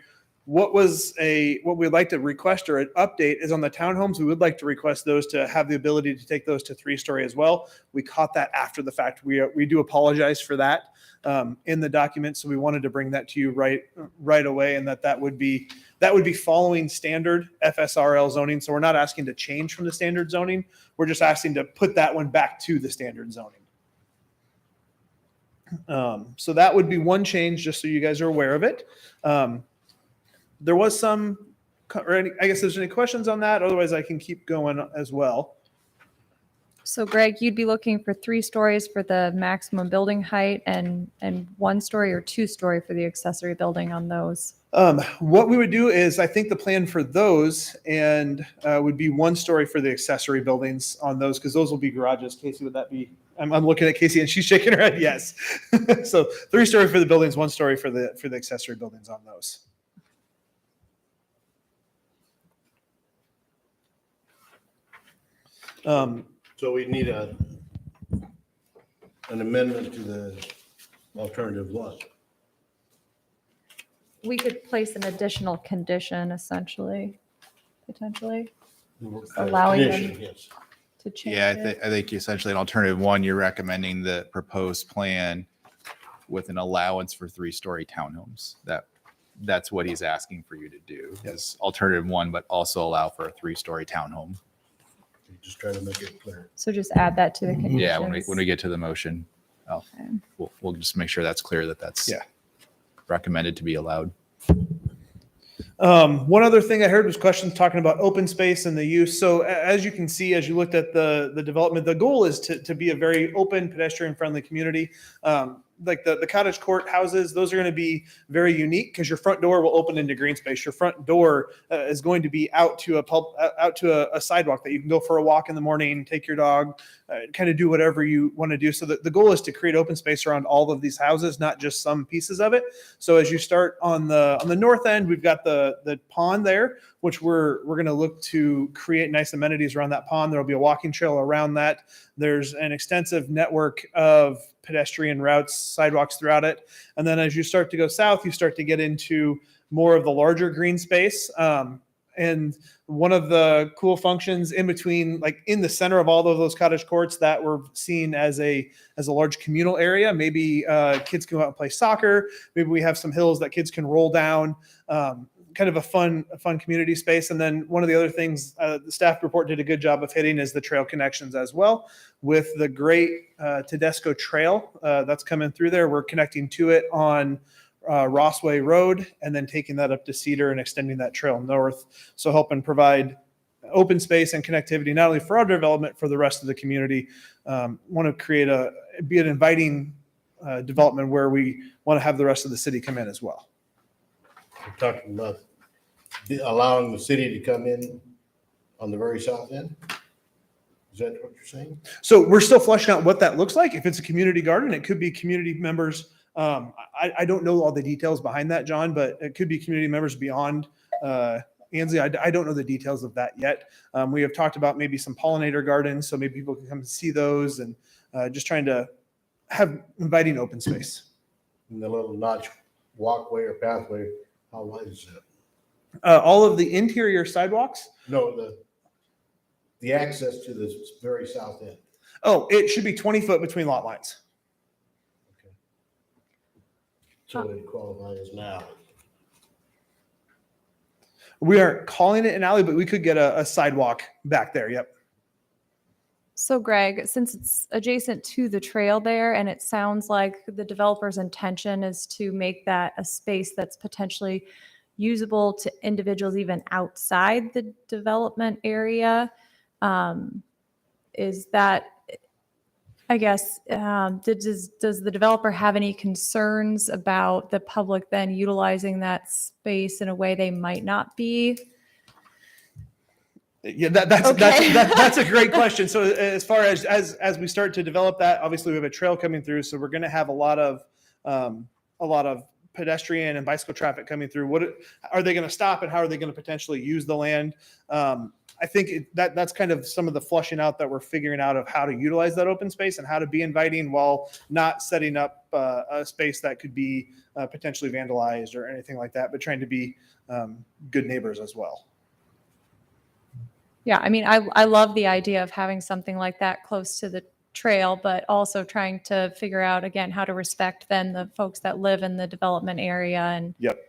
What we'd like to request or an update is on the townhomes. We would like to request those to have the ability to take those to 3-story as well. We caught that after the fact. We do apologize for that in the document. So we wanted to bring that to you right away, and that would be following standard FSRL zoning. So we're not asking to change from the standard zoning. We're just asking to put that one back to the standard zoning. So that would be one change, just so you guys are aware of it. There was I guess there's any questions on that. Otherwise, I can keep going as well. So Greg, you'd be looking for 3 stories for the maximum building height and 1-story or 2-story for the accessory building on those. What we would do is, I think the plan for those would be 1-story for the accessory buildings on those, because those will be garages. Casey, would that be? I'm looking at Casey and she's shaking her head. Yes. So 3-story for the buildings, 1-story for the accessory buildings on those. So we need an amendment to the alternative lot. We could place an additional condition, essentially. potentially, allowing them Condition, yes. to change Yeah, it. I think essentially in alternative one, you're recommending the proposed plan with an allowance for 3-story townhomes. That's what he's asking for you to do, is alternative one, but also allow for a 3-story townhome. Just trying to make it clear. So just add that to the conditions. Yeah, when we get to the motion, Okay. we'll just make sure that's clear that that's Yeah. recommended to be allowed. One other thing I heard was questions talking about open space and the use. So as you can see, as you looked at the development, the goal is to be a very open, pedestrian-friendly community. Like the cottage court houses, those are going to be very unique because your front door will open into green space. Your front door is going to be out to a sidewalk that you can go for a walk in the morning, take your dog, kind of do whatever you want to do. So the goal is to create open space around all of these houses, not just some pieces of it. So as you start on the north end, we've got the pond there, which we're going to look to create nice amenities around that pond. There'll be a walking trail around that. There's an extensive network of pedestrian routes, sidewalks throughout it. And then as you start to go south, you start to get into more of the larger green space. And one of the cool functions in between, like in the center of all of those cottage courts that were seen as a large communal area, maybe kids can go out and play soccer. Maybe we have some hills that kids can roll down. Kind of a fun community space. And then one of the other things the staff report did a good job of hitting is the trail connections as well. With the great Tedesco Trail that's coming through there, we're connecting to it on Rossway Road and then taking that up to Cedar and extending that trail north. So helping provide open space and connectivity, not only for our development, for the rest of the community. Want to create be an inviting development where we want to have the rest of the city come in as well. We're talking about allowing the city to come in on the very south end? Is that what you're saying? So we're still fleshing out what that looks like. If it's a community garden, it could be community members. I don't know all the details behind that, John, but it could be community members beyond Ansley. I don't know the details of that yet. We have talked about maybe some pollinator gardens, so maybe people can come and see those, and just trying to have inviting open space. And the little notch walkway or pathway, how wide is that? All of the interior sidewalks. No, the access to the very south end. Oh, it should be 20 foot between lot lines. So it qualifies an alley. We aren't calling it an alley, but we could get a sidewalk back there. Yep. So Greg, since it's adjacent to the trail there, and it sounds like the developer's intention is to make that a space that's potentially usable to individuals even outside the development area, is that, I guess, does the developer have any concerns about the public then utilizing that space in a way they might not be? Yeah, that's Okay. that's a great question. So as far as we start to develop that, obviously we have a trail coming through, so we're going to have a lot of pedestrian and bicycle traffic coming through. What are they going to stop, and how are they going to potentially use the land? I think that's kind of some of the flushing out that we're figuring out of how to utilize that open space and how to be inviting while not setting up a space that could be potentially vandalized or anything like that, but trying to be good neighbors as well. Yeah, I mean, I love the idea of having something like that close to the trail, but also trying to figure out, again, how to respect then the folks that live in the development area. And Yep.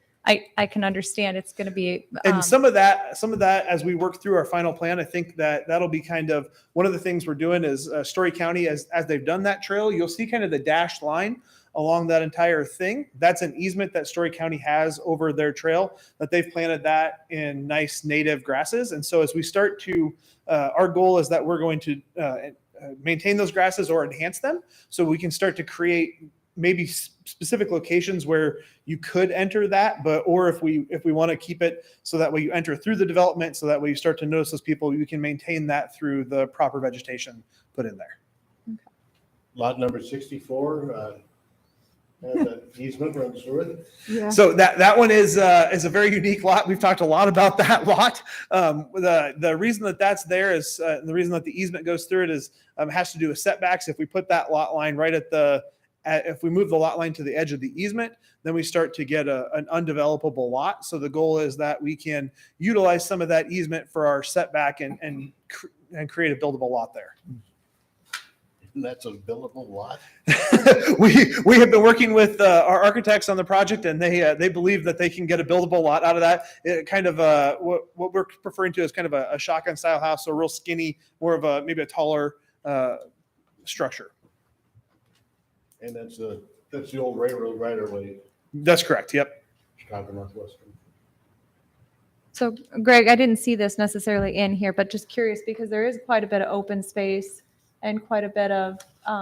I can understand it's going to be. And some of that, as we work through our final plan, I think that'll be kind of one of the things we're doing is Story County, as they've done that trail, you'll see kind of the dashed line along that entire thing. That's an easement that Story County has over their trail, that they've planted that in nice native grasses. And so as we start to, our goal is that we're going to maintain those grasses or enhance them, so we can start to create maybe specific locations where you could enter that, or if we want to keep it so that way you enter through the development, so that way you start to notice those people, you can maintain that through the proper vegetation put in there. Lot number 64, has an easement runs through it. Yeah. So that one is a very unique lot. We've talked a lot about that lot. The reason that that's there is the reason that the easement goes through it is has to do with setbacks. If we put that lot line right at the if we move the lot line to the edge of the easement, then we start to get an undevelopable lot. So the goal is that we can utilize some of that easement for our setback and create a buildable lot there. And that's a billable lot. We have been working with our architects on the project, and they believe that they can get a buildable lot out of that. It kind of what we're referring to as kind of a shotgun style house, so real skinny, more of maybe a taller structure. And that's the old railroad right of way, That's correct. Yep. Chicago Northwestern. So Greg, I didn't see this necessarily in here, but just curious because there is quite a bit of open space and quite a bit of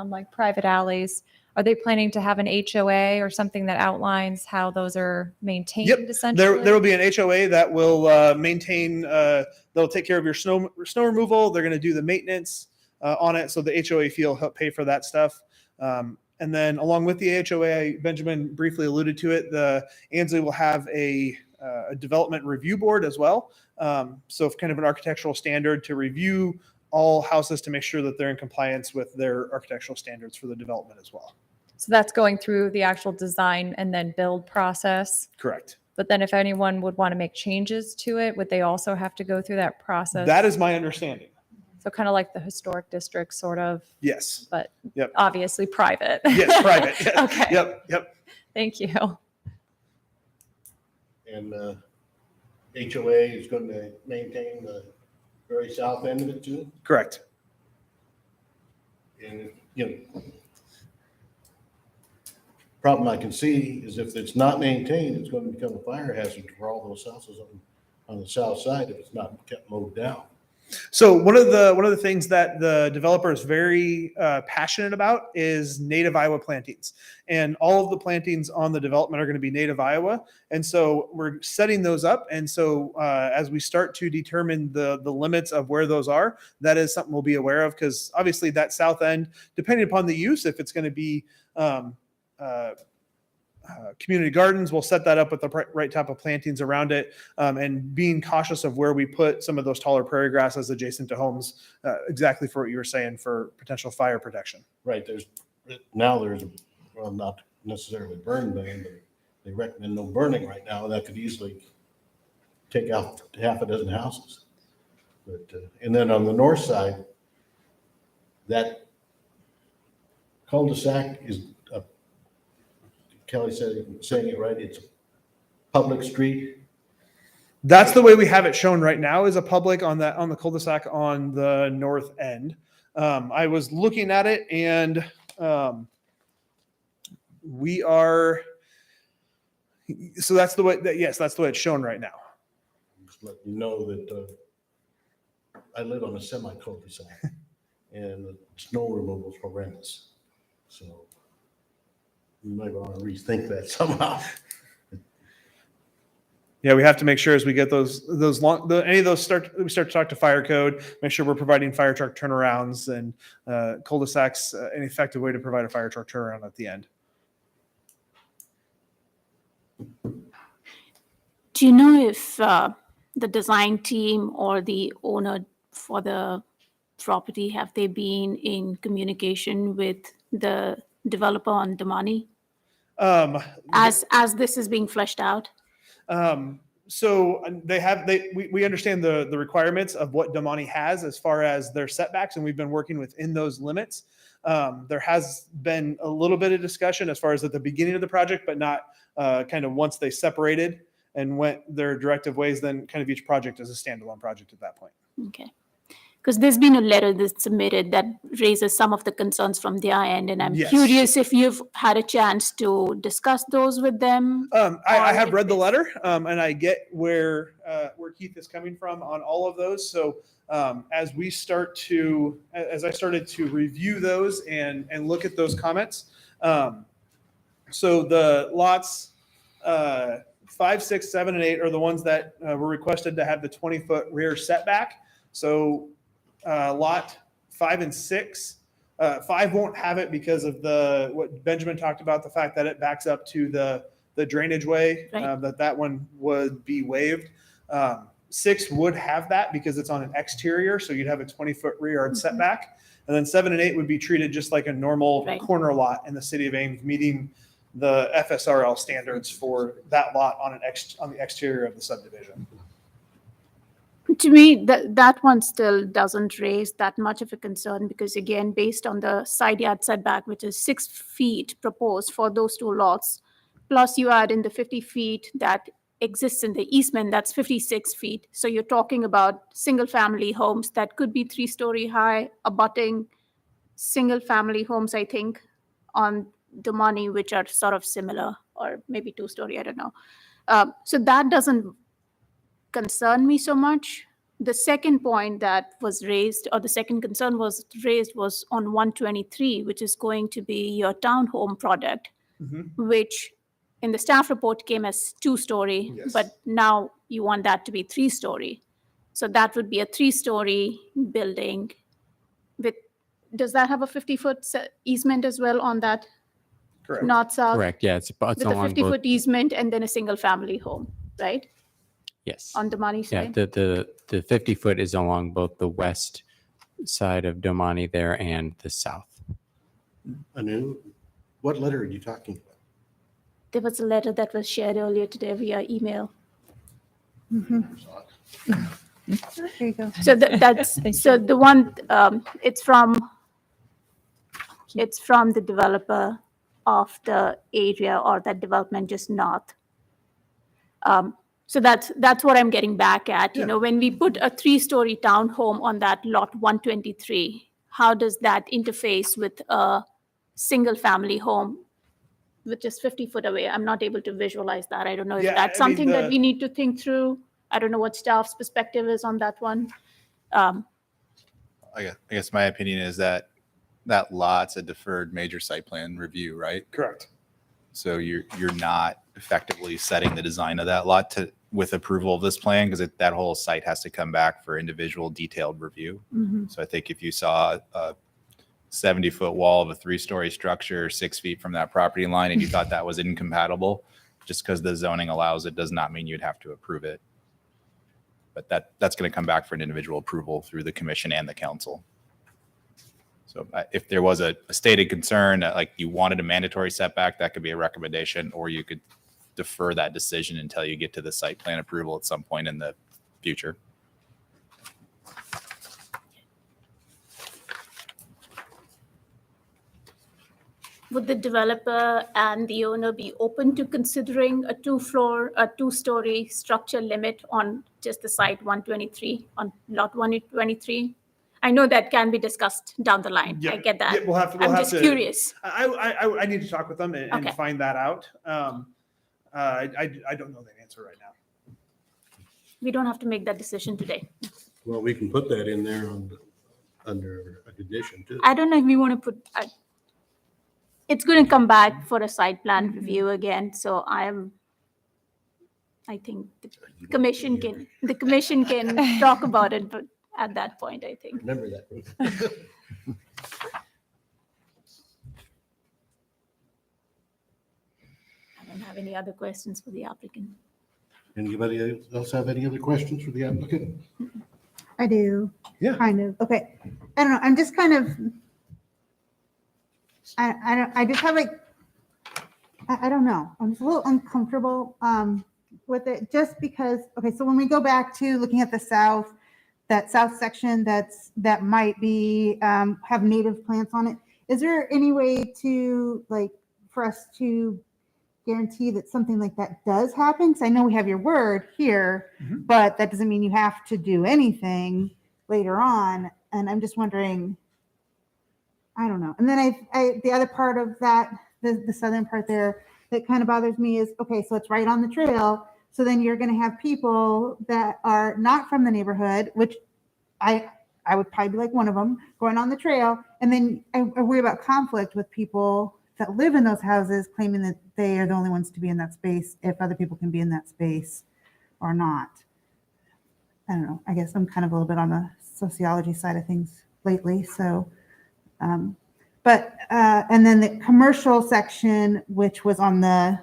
like private alleys. Are they planning to have an HOA or something that outlines how those are maintained essentially? There will be an HOA that will maintain. They'll take care of your snow removal. They're going to do the maintenance on it, so the HOA fee will help pay for that stuff. And then along with the HOA, Benjamin briefly alluded to it, the Ansley will have a development review board as well. So kind of an architectural standard to review all houses to make sure that they're in compliance with their architectural standards for the development as well. So that's going through the actual design and then build process. Correct. But then if anyone would want to make changes to it, would they also have to go through that process? That is my understanding. So kind of like the historic district sort of, Yes. but Yep. obviously private. Yes, private. Yeah. Okay. Yep. Thank you. And HOA is going to maintain the very south end of it too. Correct. And, problem I can see is if it's not maintained, it's going to become a fire hazard for all those houses on the south side if it's not kept mowed down. So one of the things that the developer is very passionate about is native Iowa plantings, and all of the plantings on the development are going to be native Iowa, and so we're setting those up. And so as we start to determine the limits of where those are, that is something we'll be aware of, because obviously that south end, depending upon the use, if it's going to be community gardens, we'll set that up with the right type of plantings around it, and being cautious of where we put some of those taller prairie grasses adjacent to homes, exactly for what you were saying for potential fire protection. Right, there's well, not necessarily burn ban, but they recommend no burning right now. That could easily take out half a dozen houses. But and then on the north side, that cul-de-sac is Kelly saying it right, it's a public street. That's the way we have it shown right now, is a public on the cul-de-sac on the north end. I was looking at it, and we are. So that's the way that's the way it's shown right now. Just let you know that I live on a semi cul-de-sac, and the snow removal is horrendous. So you might want to rethink that somehow. Yeah, we have to make sure as we get any of those start to talk to fire code, make sure we're providing fire truck turnarounds and cul-de-sacs, an effective way to provide a fire truck turnaround at the end. Do you know if the design team or the owner for the property, have they been in communication with the developer on Damani as this is being fleshed out? So we understand the requirements of what Damani has as far as their setbacks, and we've been working within those limits. There has been a little bit of discussion as far as at the beginning of the project, but not kind of once they separated and went their directive ways, then kind of each project is a standalone project at that point. Okay. Because there's been a letter that's submitted that raises some of the concerns from their end, and I'm Yes. curious if you've had a chance to discuss those with them. I have if read the it's- letter, and I get where Keith is coming from on all of those. So as I started to review those and look at those comments, so the lots 5, 6, 7, and 8 are the ones that were requested to have the 20-foot rear setback. So lot 5 and 6, 5 won't have it because of what Benjamin talked about, the fact that it backs up to the drainage way, Right. that one would be waived. 6 would have that because it's on an exterior, so you'd have a 20-foot rear yard setback. And then 7 and 8 would be treated just like a normal Right. corner lot in the city of Ames, meeting the FSRL standards for that lot on on the exterior of the subdivision. To me, that one still doesn't raise that much of a concern because again, based on the side yard setback, which is 6 feet proposed for those two lots, plus you add in the 50 feet that exists in the easement, that's 56 feet. So you're talking about single-family homes that could be 3-story high, abutting single-family homes, I think, on Damani, which are sort of similar, or maybe 2-story, I don't know. So that doesn't concern me so much. The second point that was raised, or the second concern was raised, was on 123, which is going to be your townhome product, Mhm. which in the staff report came as 2-story, Yes. but now you want that to be 3-story. So that would be a 3-story building with, does that have a 50-foot easement as well on that Correct. north-south? Correct, yeah, it's With a along both, 50-foot easement and then a single-family home, right? yes. On the money Yeah, side? the 50-foot is along both the west side of Damani there and the south. Anu, what letter are you talking about? There was a letter that was shared earlier today via email. There you go. So that's, so the one, it's from the developer of the area or that development just north. So that's what I'm getting back at. You Yeah. know, when we put a 3-story townhome on that lot 123, how does that interface with a single-family home, which is 50 foot away? I'm not able to visualize that. I don't know if Yeah, that's I mean, something that the- we need to think through. I don't know what staff's perspective is on that one. I guess my opinion is that that lot's a deferred major site plan review, right? Correct. So you're not effectively setting the design of that lot with approval of this plan, because that whole site has to come back for individual detailed review. So I think if you saw a 70-foot wall of a 3-story structure 6 feet from that property line and you thought that was incompatible, just because the zoning allows it does not mean you'd have to approve it. But that's going to come back for an individual approval through the commission and the council. So if there was a stated concern that like you wanted a mandatory setback, that could be a recommendation, or you could defer that decision until you get to the site plan approval at some point in the future. Would the developer and the owner be open to considering a 2-story structure limit on just the site 123, on lot 123? I know that can be discussed down the line. I get that. Yeah, we'll have I'm to. just curious. I need to talk with them and Okay. find that out. I don't know that answer right now. We don't have to make that decision today. Well, we can put that in there under a condition too. I don't know if we want to put, it's going to come back for a site plan review again, so I think the commission can talk about it, but at that point, I think. Remember that. I don't have any other questions for the applicant. Anybody else have any other questions for the applicant? I do. Yeah. Kind of. Okay. I don't know. I'm just kind of, I just have like, I don't know. I'm just a little uncomfortable with it just because, okay, so when we go back to looking at the south, that south section that might be, have native plants on it, is there any way to like, for us to guarantee that something like that does happen? Because I know we have your word here, but that doesn't mean you have to do anything later on. And I'm just wondering, I don't know. And then I the other part of that, the southern part there that kind of bothers me is, okay, so it's right on the trail. So then you're going to have people that are not from the neighborhood, which I would probably be like one of them, going on the trail. And then I worry about conflict with people that live in those houses claiming that they are the only ones to be in that space if other people can be in that space or not. I don't know. I guess I'm kind of a little bit on the sociology side of things lately. So, and then the commercial section, which was on the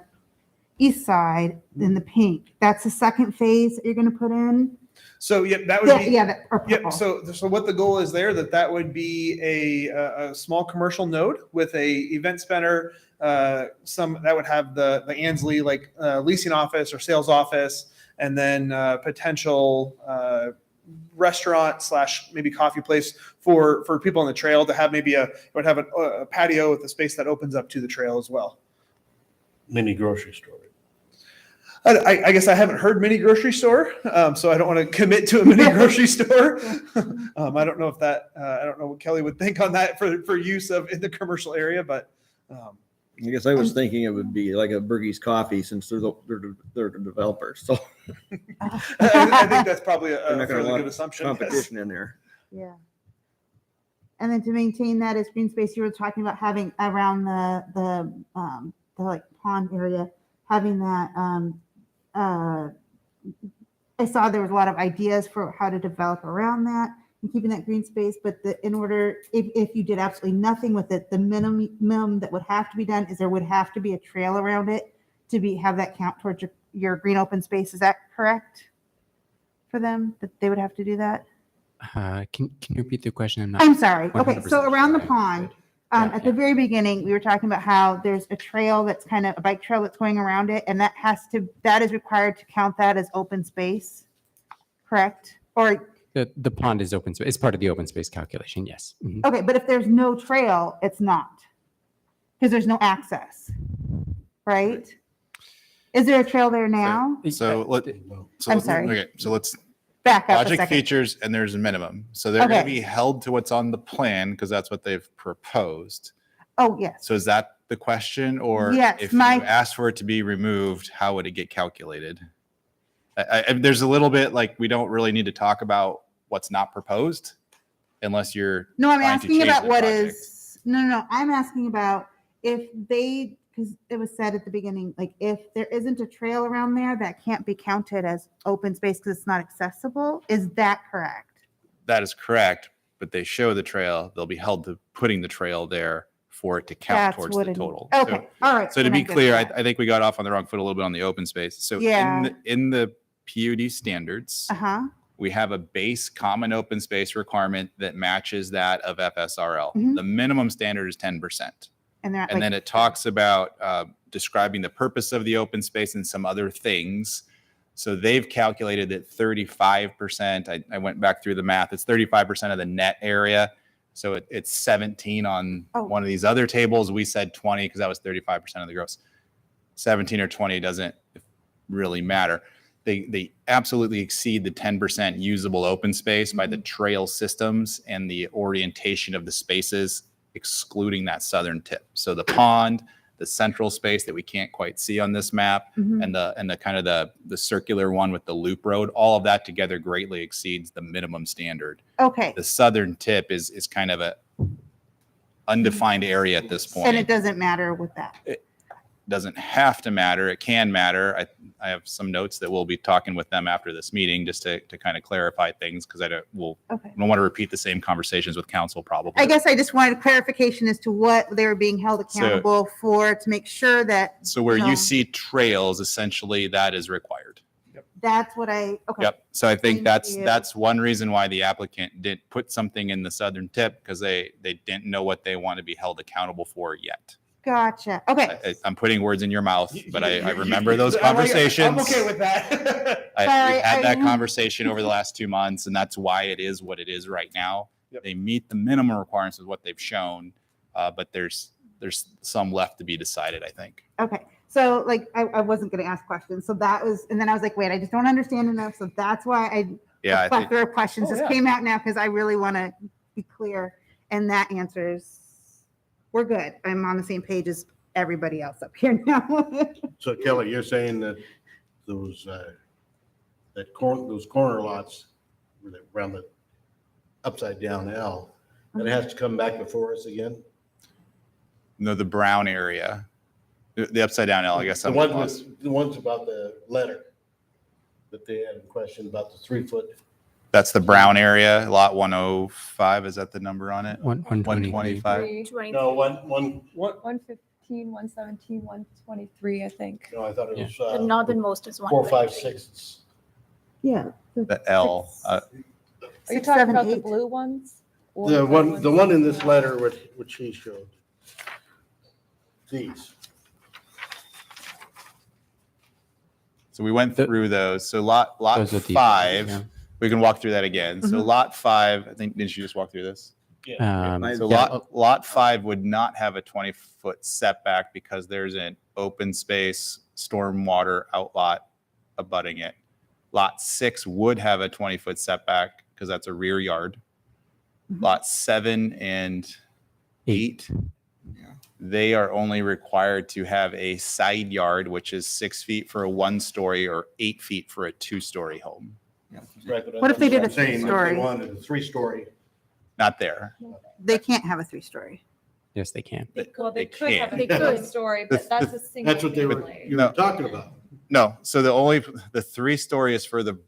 east side in the pink, that's the second phase that you're going to put in. So yeah, that would be. Yeah, or Yep. purple. So what the goal is there, that would be a small commercial node with a event center, some that would have the Ansley leasing office or sales office, and then potential restaurant / maybe coffee place for people on the trail to have maybe it would have a patio with a space that opens up to the trail as well. Mini grocery store. I guess I haven't heard mini grocery store, so I don't want to commit to a mini grocery store. I don't know if I don't know what Kelly would think on that for use of in the commercial area, but I guess I was thinking it would be like a Bergie's Coffee since they're developers. So I think that's probably they're a not going to fairly want good assumption. Yes. competition in there. Yeah. And then to maintain that as green space, you were talking about having around the like pond area, having that. I saw there was a lot of ideas for how to develop around that and keeping that green space. But in order, if you did absolutely nothing with it, the minimum that would have to be done is there would have to be a trail around it to have that count towards your green open space. Is that correct for them, that they would have to do that? Can you repeat the question? I'm sorry. Okay, 100% so around the sure. pond, at the very beginning, we were talking about how there's a trail that's kind of a bike trail that's going around it, and that is required to count that as open space, correct? Or, The pond is open space. It's part of the open space calculation. Yes. Mhm. okay, but if there's no trail, it's not, because there's no access, right? Is there a trail there now? I'm sorry. Okay, so let's Back up a logic second. features and there's a minimum. So they're going to Okay. be held to what's on the plan because that's what they've proposed. Oh, yes. So is that the question? Or Yes, if you asked for it to be removed, how would it get calculated? There's a little bit like we don't really need to talk about what's not proposed unless you're No, I'm trying to asking change about the what project. is, no, I'm asking about if they, because it was said at the beginning, like if there isn't a trail around there, that can't be counted as open space because it's not accessible. Is that correct? That is correct, but they show the trail. They'll be held to putting the trail there for it to count That's towards what the it- total. Okay, all right. So to then I be get clear, that. I think we got off on the wrong foot a little bit on the open space. So Yeah. in the PUD standards, Uh-huh. we have a base common open space requirement that matches that of FSRL. Mhm. The minimum standard is 10%. And they're And then it talks about describing the purpose of the open space and some other things. So they've calculated that 35%, I went back through the math, it's 35% of the net area. So it's 17 on Oh. one of these other tables. We said 20 because that was 35% of the gross. 17 or 20 doesn't really matter. They absolutely exceed the 10% usable open space by the trail systems and the orientation of the spaces, excluding that southern tip. So the pond, the central space that we can't quite see on this map, Mhm. and the kind of the circular one with the loop road, all of that together greatly exceeds the minimum standard. Okay. The southern tip is kind of a undefined area at this point. And it doesn't matter with that. Doesn't have to matter. It can matter. I have some notes that we'll be talking with them after this meeting just to kind of clarify things because I don't Okay. want to repeat the same conversations with council probably. I guess I just wanted clarification as to what they were being held accountable for to make sure that So where No. you see trails, essentially that is required. that's what okay. Yep. So I think Thank you. that's one reason why the applicant didn't put something in the southern tip because they didn't know what they want to be held accountable for yet. Gotcha. Okay. I'm putting words in your mouth, but I You- remember those I like it. conversations. I'm okay with that. Sorry, We've had that I- conversation over the last 2 months, and that's why it is what it is right now. Yep. They meet the minimum requirements of what they've shown, but there's some left to be decided, I think. Okay. So like I wasn't going to ask questions. So that was, and then I was like, wait, I just don't understand enough. So that's why Yeah, I a think, plethora of questions Oh, just yeah. came out now because I really want to be clear. And that answers, we're good. I'm on the same page as everybody else up here now. So Kelly, you're saying that those corner lots around the upside down L, that it has to come back before us again? no, the brown area, the upside down L, I guess. The ones about the letter that they had a question about the 3-foot. That's the brown area, lot 105. Is that the number on it? 123. 125. No, one, 115, 117, 123, I think. no, I thought it was The northernmost is 4, 5, 123. 6. Yeah. The L. Are you Six, talking seven, about the eight. blue ones? Or The white one in this letter, which he showed. These. So we went through those. So lot Those are details, 5, yeah. we can walk through that again. So Mhm. lot 5, I think, didn't you just walk through this? So Yeah, lot 5 would not have a 20-foot setback because there's an open space stormwater outlot abutting it. Lot 6 would have a 20-foot setback because that's a rear yard. Lot 7 and 8, they are only required to have a side yard, which is 6 feet for a 1-story or 8 feet for a 2-story home. What if they did a That's what I'm saying, if they 3-story? wanted a 3-story. Not there. They can't have a 3-story. yes, they can. Well, they They could have can. a They could. story, but that's a single. That's what they were, family. you were talking about. No, so the 3-story is for the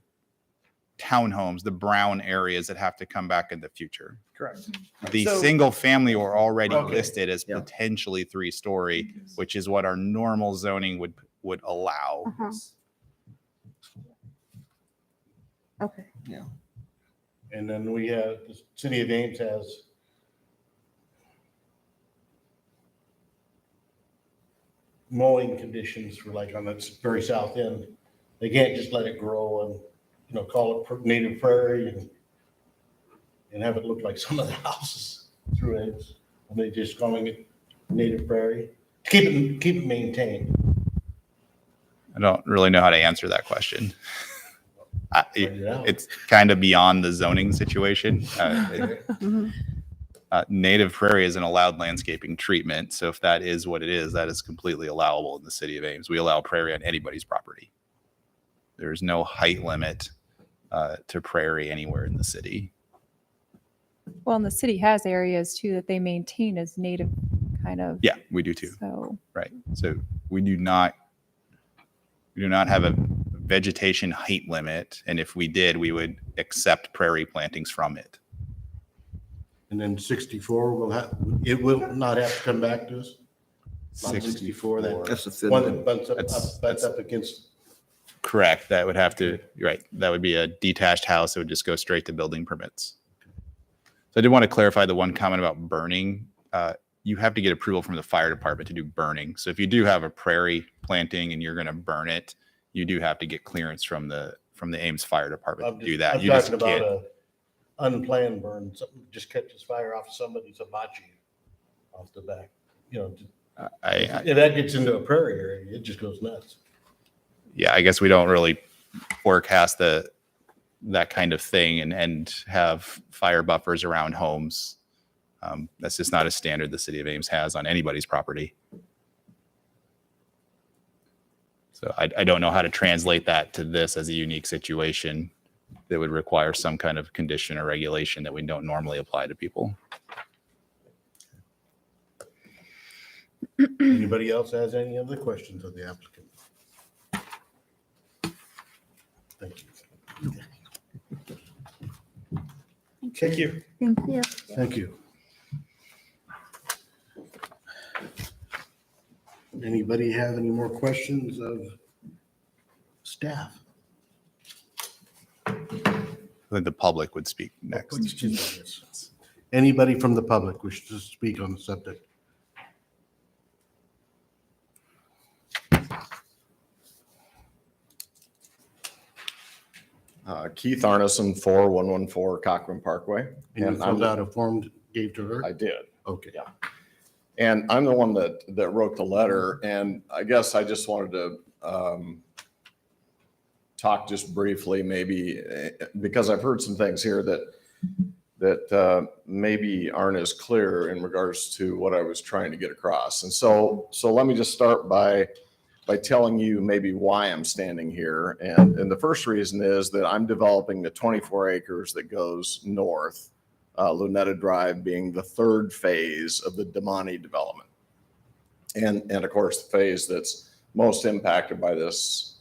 townhomes, the brown areas that have to come back in the future. Correct. The So- single family were already Okay. listed as Yeah. potentially 3-story, which is what our normal zoning would allow. Uh-huh. Okay. And then we have, the city of Ames has mowing conditions for like on the very south end. They can't just let it grow and, call it native prairie and have it look like some of the houses through Ames. And they just calling it native prairie. Keep it maintained. I don't really know how to answer that question. Find it out. It's kind of beyond the zoning situation. Native prairie is an allowed landscaping treatment. So if that is what it is, that is completely allowable in the city of Ames. We allow prairie on anybody's property. There's no height limit to prairie anywhere in the city. Well, and the city has areas too that they maintain as native kind of. Yeah, we do too. So, Right. So we do not have a vegetation height limit. And if we did, we would accept prairie plantings from it. And then 64 it will not have to come back to us? Lot 64, That's the thin one one. that butts That's- up against. Correct. That would have to, right. That would be a detached house. It would just go straight to building permits. So I did want to clarify the one comment about burning. You have to get approval from the fire department to do burning. So if you do have a prairie planting and you're going to burn it, you do have to get clearance from the Ames Fire Department to do that. I'm You just talking about can't. a unplanned burn, something just catches fire off somebody's hibachi off the back. If that gets into a prairie area, it just goes nuts. Yeah, I guess we don't really forecast that kind of thing and have fire buffers around homes. That's just not a standard the city of Ames has on anybody's property. So I don't know how to translate that to this as a unique situation that would require some kind of condition or regulation that we don't normally apply to people. Anybody else has any other questions of the applicant? Thank you. Thank you. Thank you. Thank you. Anybody have any more questions of staff? I think the public would speak next. Anybody from the public wish to speak on the subject? Keith Arneson, 4114 Cochran Parkway. And you And filled I'm, out a form, gave to her? I did. Okay. Yeah. And I'm the one that wrote the letter. And I guess I just wanted to talk just briefly, maybe, because I've heard some things here that maybe aren't as clear in regards to what I was trying to get across. And so let me just start by telling you maybe why I'm standing here. And the first reason is that I'm developing the 24 acres that goes north, Lunetta Drive being the third phase of the Damani development. And of course, the phase that's most impacted by this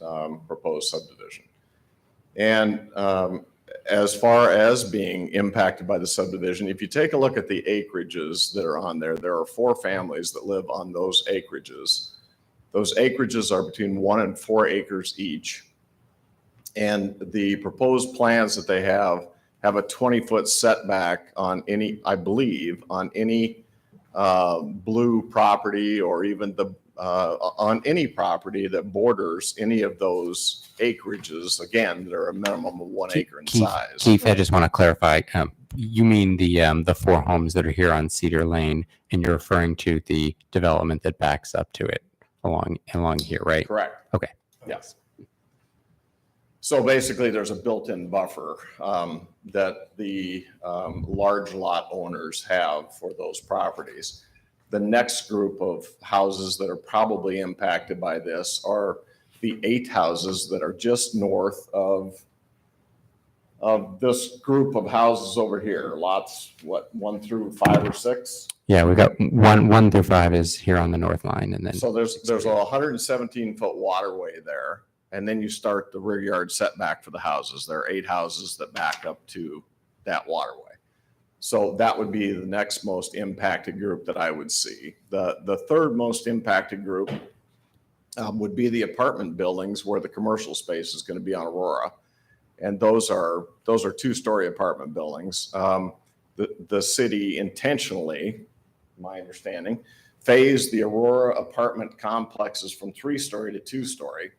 proposed subdivision. And as far as being impacted by the subdivision, if you take a look at the acreages that are on there, there are 4 families that live on those acreages. Those acreages are between 1 and 4 acres each. And the proposed plans that they have a 20-foot setback on any, I believe, on any blue property or even on any property that borders any of those acreages, again, that are a minimum of 1 acre in size. Keith, I just want to clarify. You mean the 4 homes that are here on Cedar Lane, and you're referring to the development that backs up to it along here, right? Correct. Okay. Yes. So basically, there's a built-in buffer that the large lot owners have for those properties. The next group of houses that are probably impacted by this are the 8 houses that are just north of this group of houses over here. Lots, what, 1 through 5 or 6? Yeah, we've got 1 through 5 is here on the north line, and then So there's a 117-foot waterway there. And then you start the rear yard setback for the houses. There are 8 houses that back up to that waterway. So that would be the next most impacted group that I would see. The third most impacted group would be the apartment buildings where the commercial space is going to be on Aurora. And those are 2-story apartment buildings. The city intentionally, my understanding, phased the Aurora apartment complexes from 3-story to 2-story.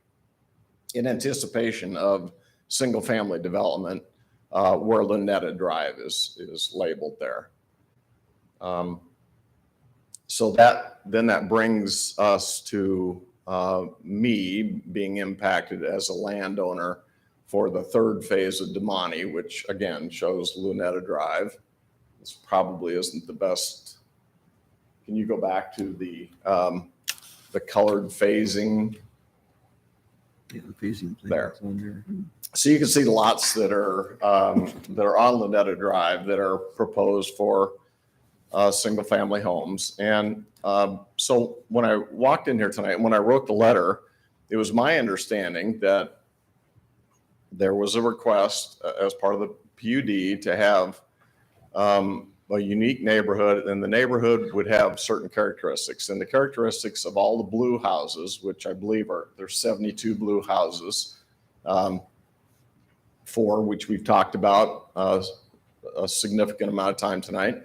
In anticipation of single-family development where Lunetta Drive is labeled there. So that brings us to me being impacted as a landowner for the 3rd phase of Damani, which again shows Lunetta Drive. This probably isn't the best. Can you go back to the colored phasing? Yeah, the phasing thing There. that's on there. So you can see lots that are on Lunetta Drive that are proposed for single-family homes. And so when I walked in here tonight, when I wrote the letter, it was my understanding that there was a request as part of the PUD to have a unique neighborhood, and the neighborhood would have certain characteristics. And the characteristics of all the blue houses, which I believe there's 72 blue houses, 4 which we've talked about a significant amount of time tonight.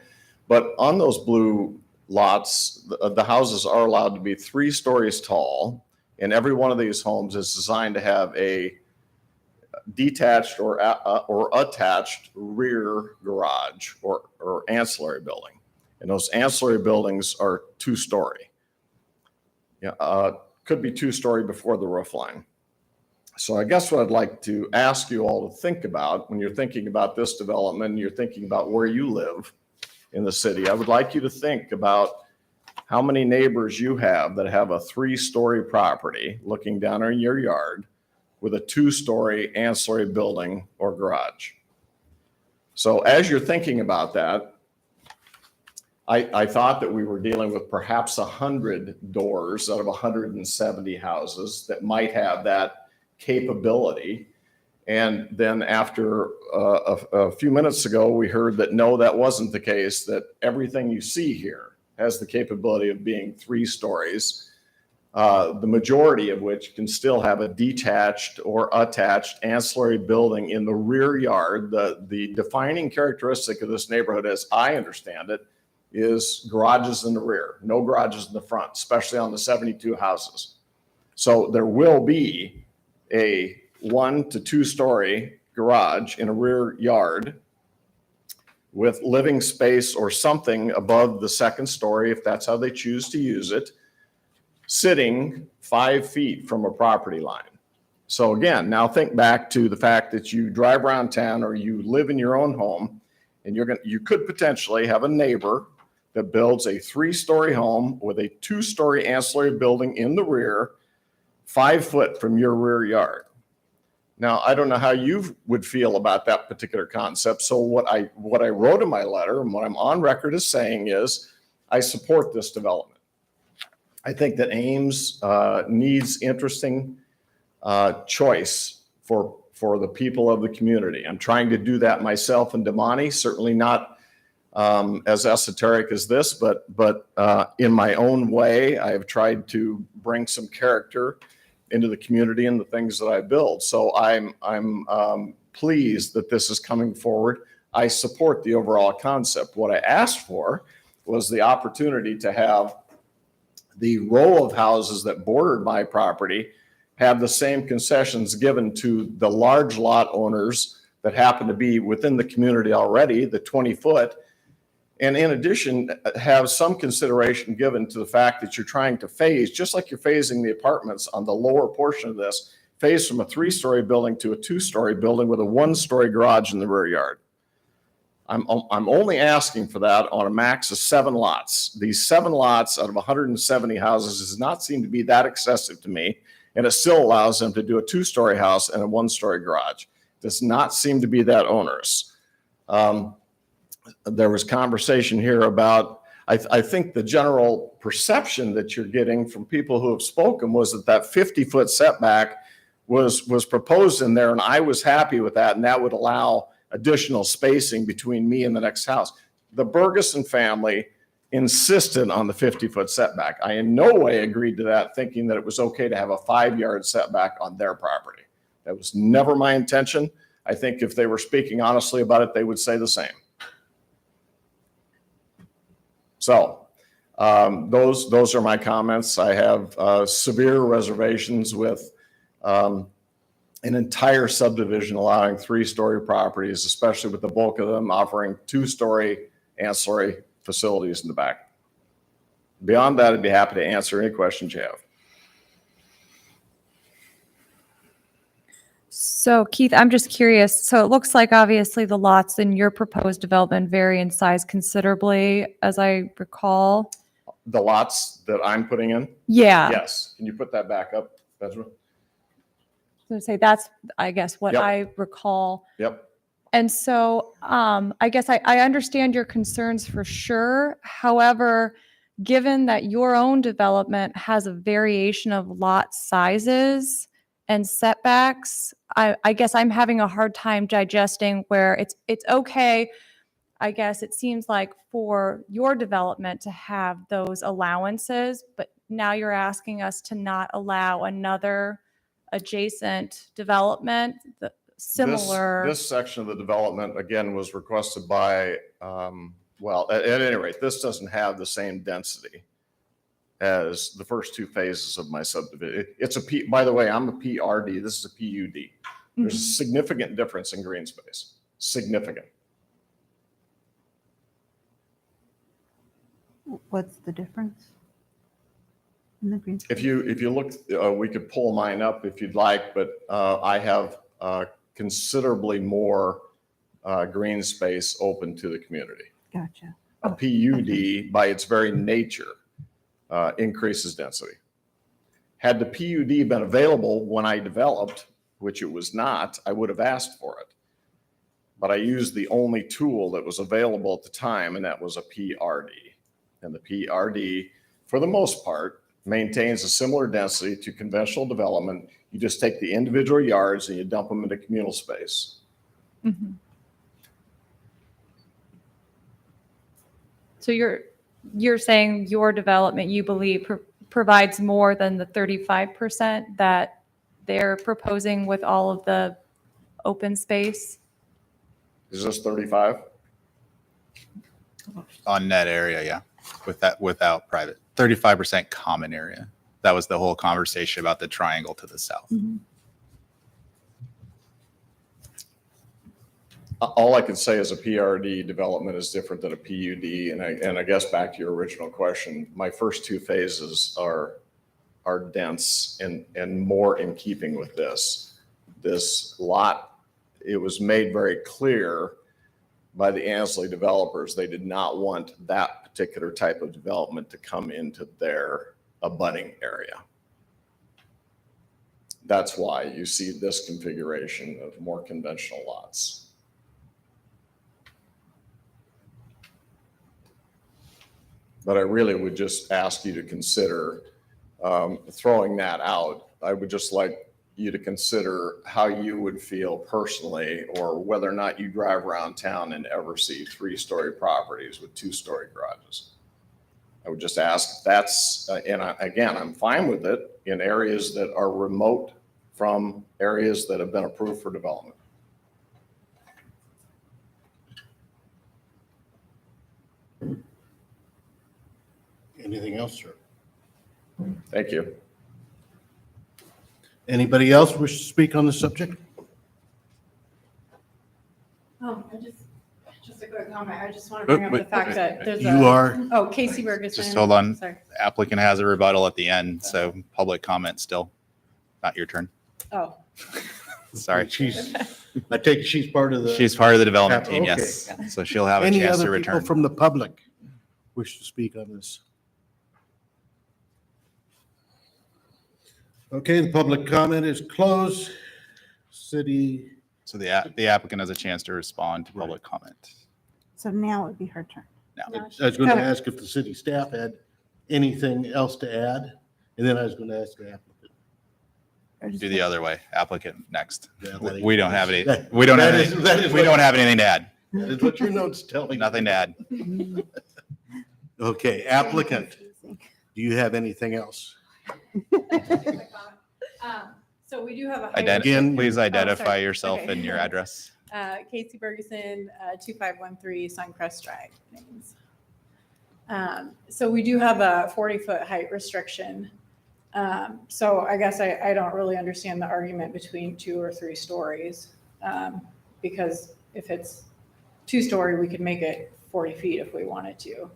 But on those blue lots, the houses are allowed to be 3 stories tall, and every one of these homes is designed to have a detached or attached rear garage or ancillary building. And those ancillary buildings are 2-story. Yeah, could be 2-story before the roof line. So I guess what I'd like to ask you all to think about when you're thinking about this development, and you're thinking about where you live in the city, I would like you to think about how many neighbors you have that have a 3-story property looking down in your yard with a 2-story ancillary building or garage. So as you're thinking about that, I thought that we were dealing with perhaps 100 doors out of 170 houses that might have that capability. And then after a few minutes ago, we heard that no, that wasn't the case, that everything you see here has the capability of being 3 stories. The majority of which can still have a detached or attached ancillary building in the rear yard. The defining characteristic of this neighborhood, as I understand it, is garages in the rear, no garages in the front, especially on the 72 houses. So there will be a 1 to 2-story garage in a rear yard with living space or something above the 2nd story, if that's how they choose to use it, sitting 5 feet from a property line. So again, now think back to the fact that you drive around town or you live in your own home, and you could potentially have a neighbor that builds a 3-story home with a 2-story ancillary building in the rear, 5 foot from your rear yard. Now, I don't know how you would feel about that particular concept. So what I wrote in my letter and what I'm on record as saying is I support this development. I think that Ames needs interesting choice for the people of the community. I'm trying to do that myself in Damani, certainly not as esoteric as this, but in my own way, I have tried to bring some character into the community and the things that I build. So I'm pleased that this is coming forward. I support the overall concept. What I asked for was the opportunity to have the row of houses that bordered my property have the same concessions given to the large lot owners that happen to be within the community already, the 20-foot. And in addition, have some consideration given to the fact that you're trying to phase, just like you're phasing the apartments on the lower portion of this, phase from a 3-story building to a 2-story building with a 1-story garage in the rear yard. I'm only asking for that on a max of 7 lots. These 7 lots out of 170 houses does not seem to be that excessive to me, and it still allows them to do a 2-story house and a 1-story garage. Does not seem to be that onerous. There was conversation here about, I think the general perception that you're getting from people who have spoken was that 50-foot setback was proposed in there, and I was happy with that, and that would allow additional spacing between me and the next house. The Bergeson family insisted on the 50-foot setback. I in no way agreed to that, thinking that it was okay to have a 5-yard setback on their property. That was never my intention. I think if they were speaking honestly about it, they would say the same. So those are my comments. I have severe reservations with an entire subdivision allowing 3-story properties, especially with the bulk of them offering 2-story ancillary facilities in the back. Beyond that, I'd be happy to answer any questions you have. So Keith, I'm just curious. So it looks like obviously the lots in your proposed development vary in size considerably, as I recall. The lots that I'm putting in? Yeah. Yes. Can you put that back up, Bezra? So say that's, I guess, what Yep. I recall. Yep. And so I guess I understand your concerns for sure. However, given that your own development has a variation of lot sizes and setbacks, I guess I'm having a hard time digesting where it's okay. I guess it seems like for your development to have those allowances, but now you're asking us to not allow another adjacent development, similar. This section of the development, again, was requested by, well, at any rate, this doesn't have the same density as the first 2 phases of my subdivision. It's a P, by the way, I'm a PRD. This is a PUD. There's a significant difference in green space. Significant. What's the difference in the green? If you look, we could pull mine up if you'd like, but I have considerably more green space open to the community. Gotcha. A PUD, by its very nature, increases density. Had the PUD been available when I developed, which it was not, I would have asked for it. But I used the only tool that was available at the time, and that was a PRD. And the PRD, for the most part, maintains a similar density to conventional development. You just take the individual yards and you dump them into communal space. Mhm. So you're saying your development, you believe, provides more than the 35% that they're proposing with all of the open space? Is this 35? On net area, yeah. Without private, 35% common area. That was the whole conversation about the triangle to the south. All I can say is a PRD development is different than a PUD. And I guess back to your original question, my first 2 phases are dense and more in keeping with this. This lot, it was made very clear by the Ansley developers, they did not want that particular type of development to come into their abutting area. That's why you see this configuration of more conventional lots. But I really would just ask you to consider throwing that out. I would just like you to consider how you would feel personally, or whether or not you drive around town and ever see 3-story properties with 2-story garages. I would just ask, that's, again, I'm fine with it in areas that are remote from areas that have been approved for development. Anything else, sir? Thank you. Anybody else wish to speak on the subject? Just a quick comment. I just want to bring up the fact that there's You are, oh, Casey Bergeson. Just hold on. Sorry. Applicant has a rebuttal at the end, so public comment still. Not your turn. Oh, Sorry. I take it she's part of the. She's part of the development team, Okay. yes. So she'll have a Any chance to other people return. from the public wish to speak on this? Okay, the public comment is closed. City, So the applicant has a chance to respond to public comment. So now it would be her turn. Now, I was going to Okay. ask if the city staff had anything else to add, and then I was going to ask the applicant. Or just- do the other way. Applicant next. Yeah, We don't have any, that- we don't have, that is- that is we what- don't have anything to add. That is what your notes tell me. Nothing to add. Okay, applicant, do you have anything else? so we do have a Again- Please identify sorry. yourself Okay. and your address. Casey Bergeson, 2513 Suncrest Drive. Names. So we do have a 40-foot height restriction. So I guess I don't really understand the argument between 2 or 3 stories. Because if it's 2-story, we could make it 40 feet if we wanted to.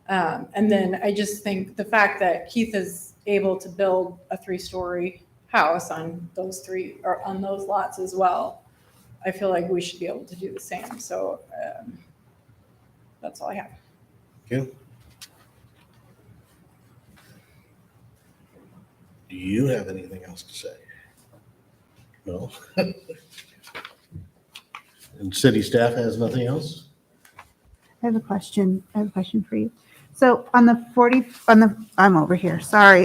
And then I just think the fact that Keith is able to build a 3-story house on those 3 or on those lots as well, I feel like we should be able to do the same. So that's all I have. Okay. Do you have anything else to say? No? And city staff has nothing else? I have a question. I have a question for you. So on the I'm over here, sorry.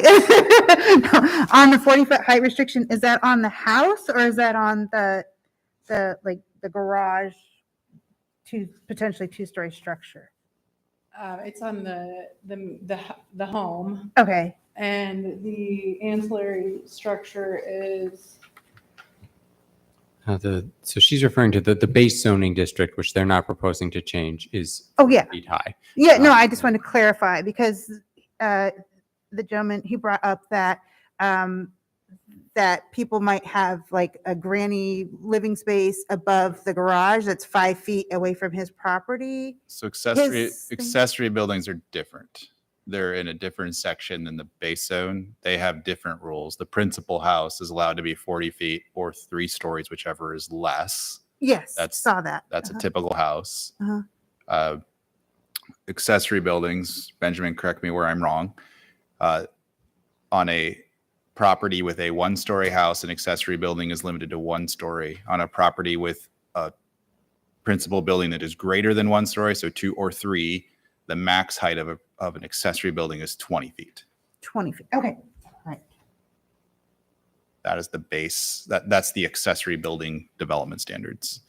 On the 40-foot height restriction, is that on the house or is that on the garage potentially 2-story structure? It's on the home, Okay, and the ancillary structure is So she's referring to the base zoning district, which they're not proposing to change, is oh, yeah. feet high. Yeah, no, I just wanted to clarify because the gentleman, he brought up that that people might have like a granny living space above the garage that's 5 feet away from his property. So His- accessory buildings are different. They're in a different section than the base zone. They have different rules. The principal house is allowed to be 40 feet or 3 stories, whichever is less. Yes, That's- saw that. That's a typical house. Uh-huh. Accessory buildings, Benjamin, correct me where I'm wrong. On a property with a 1-story house, an accessory building is limited to 1 story. On a property with a principal building that is greater than 1 story, so 2 or 3, the max height of an accessory building is 20 feet. 20 feet. Okay, right. That is the base. That's the accessory building development standards.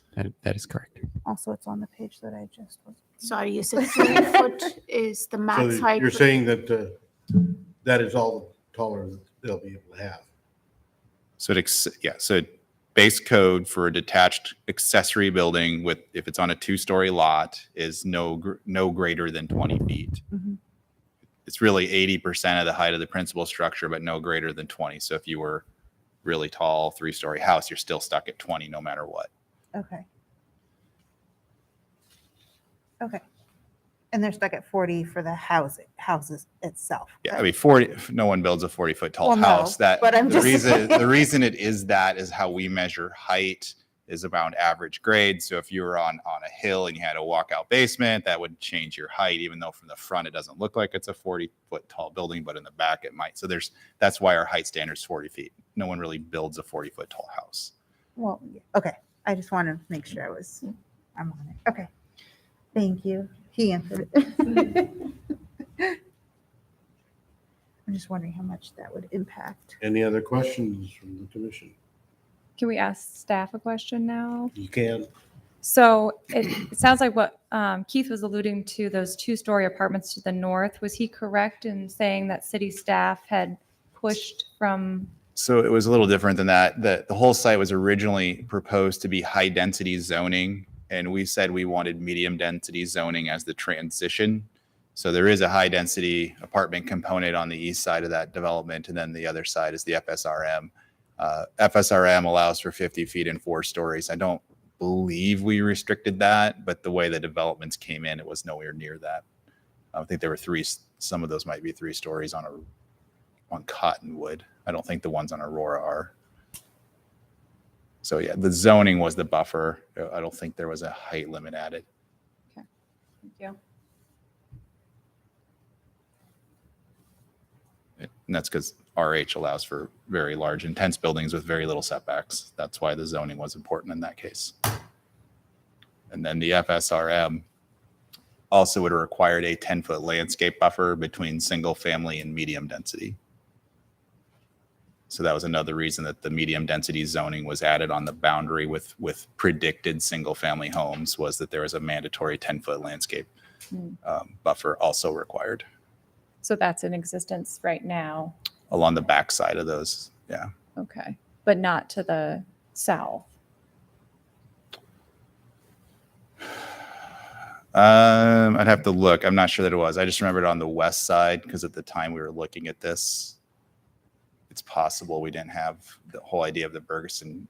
That is correct. Also, it's on the page that I just was. Sorry, you said 20 foot is the max So height. you're saying that that is all the taller that they'll be able to have? So so base code for a detached accessory building with, if it's on a 2-story lot, is no greater than 20 feet. Mhm. It's really 80% of the height of the principal structure, but no greater than 20. So if you were really tall 3-story house, you're still stuck at 20 no matter what. Okay. Okay. And they're stuck at 40 for the houses itself. Yeah, I right? mean, 40, no one builds a 40-foot tall Well, no, house. That but I'm the just reason saying. the reason it is that is how we measure height is around average grade. So if you were on a hill and you had a walkout basement, that would change your height, even though from the front it doesn't look like it's a 40-foot tall building, but in the back it might. So that's why our height standard is 40 feet. No one really builds a 40-foot tall house. Well, yeah, okay. I just wanted to make sure I'm on it. Okay. Thank you. He answered it. I'm just wondering how much that would impact. Any other questions from the commission? Can we ask staff a question now? You can. So it sounds like what Keith was alluding to, those two-story apartments to the north. Was he correct in saying that city staff had pushed from? So it was a little different than that. The whole site was originally proposed to be high density zoning, and we said we wanted medium density zoning as the transition. So there is a high density apartment component on the east side of that development, and then the other side is the FSRM. FSRM allows for 50 feet and 4 stories. I don't believe we restricted that, but the way the developments came in, it was nowhere near that. I think there were 3. Some of those might be 3 stories on Cottonwood. I don't think the ones on Aurora are. So yeah, the zoning was the buffer. I don't think there was a height limit added. Okay, thank you. And that's because RH allows for very large, intense buildings with very little setbacks. That's why the zoning was important in that case. And then the FSRM also would have required a 10-foot landscape buffer between single family and medium density. So that was another reason that the medium density zoning was added on the boundary with predicted single family homes, was that there was a mandatory 10-foot landscape buffer also required. So that's in existence right now. Along the back side of those, yeah. Okay, but not to the south. I'd have to look. I'm not sure that it was. I just remembered on the west side because at the time we were looking at this, it's possible we didn't have the whole idea of the Bergeson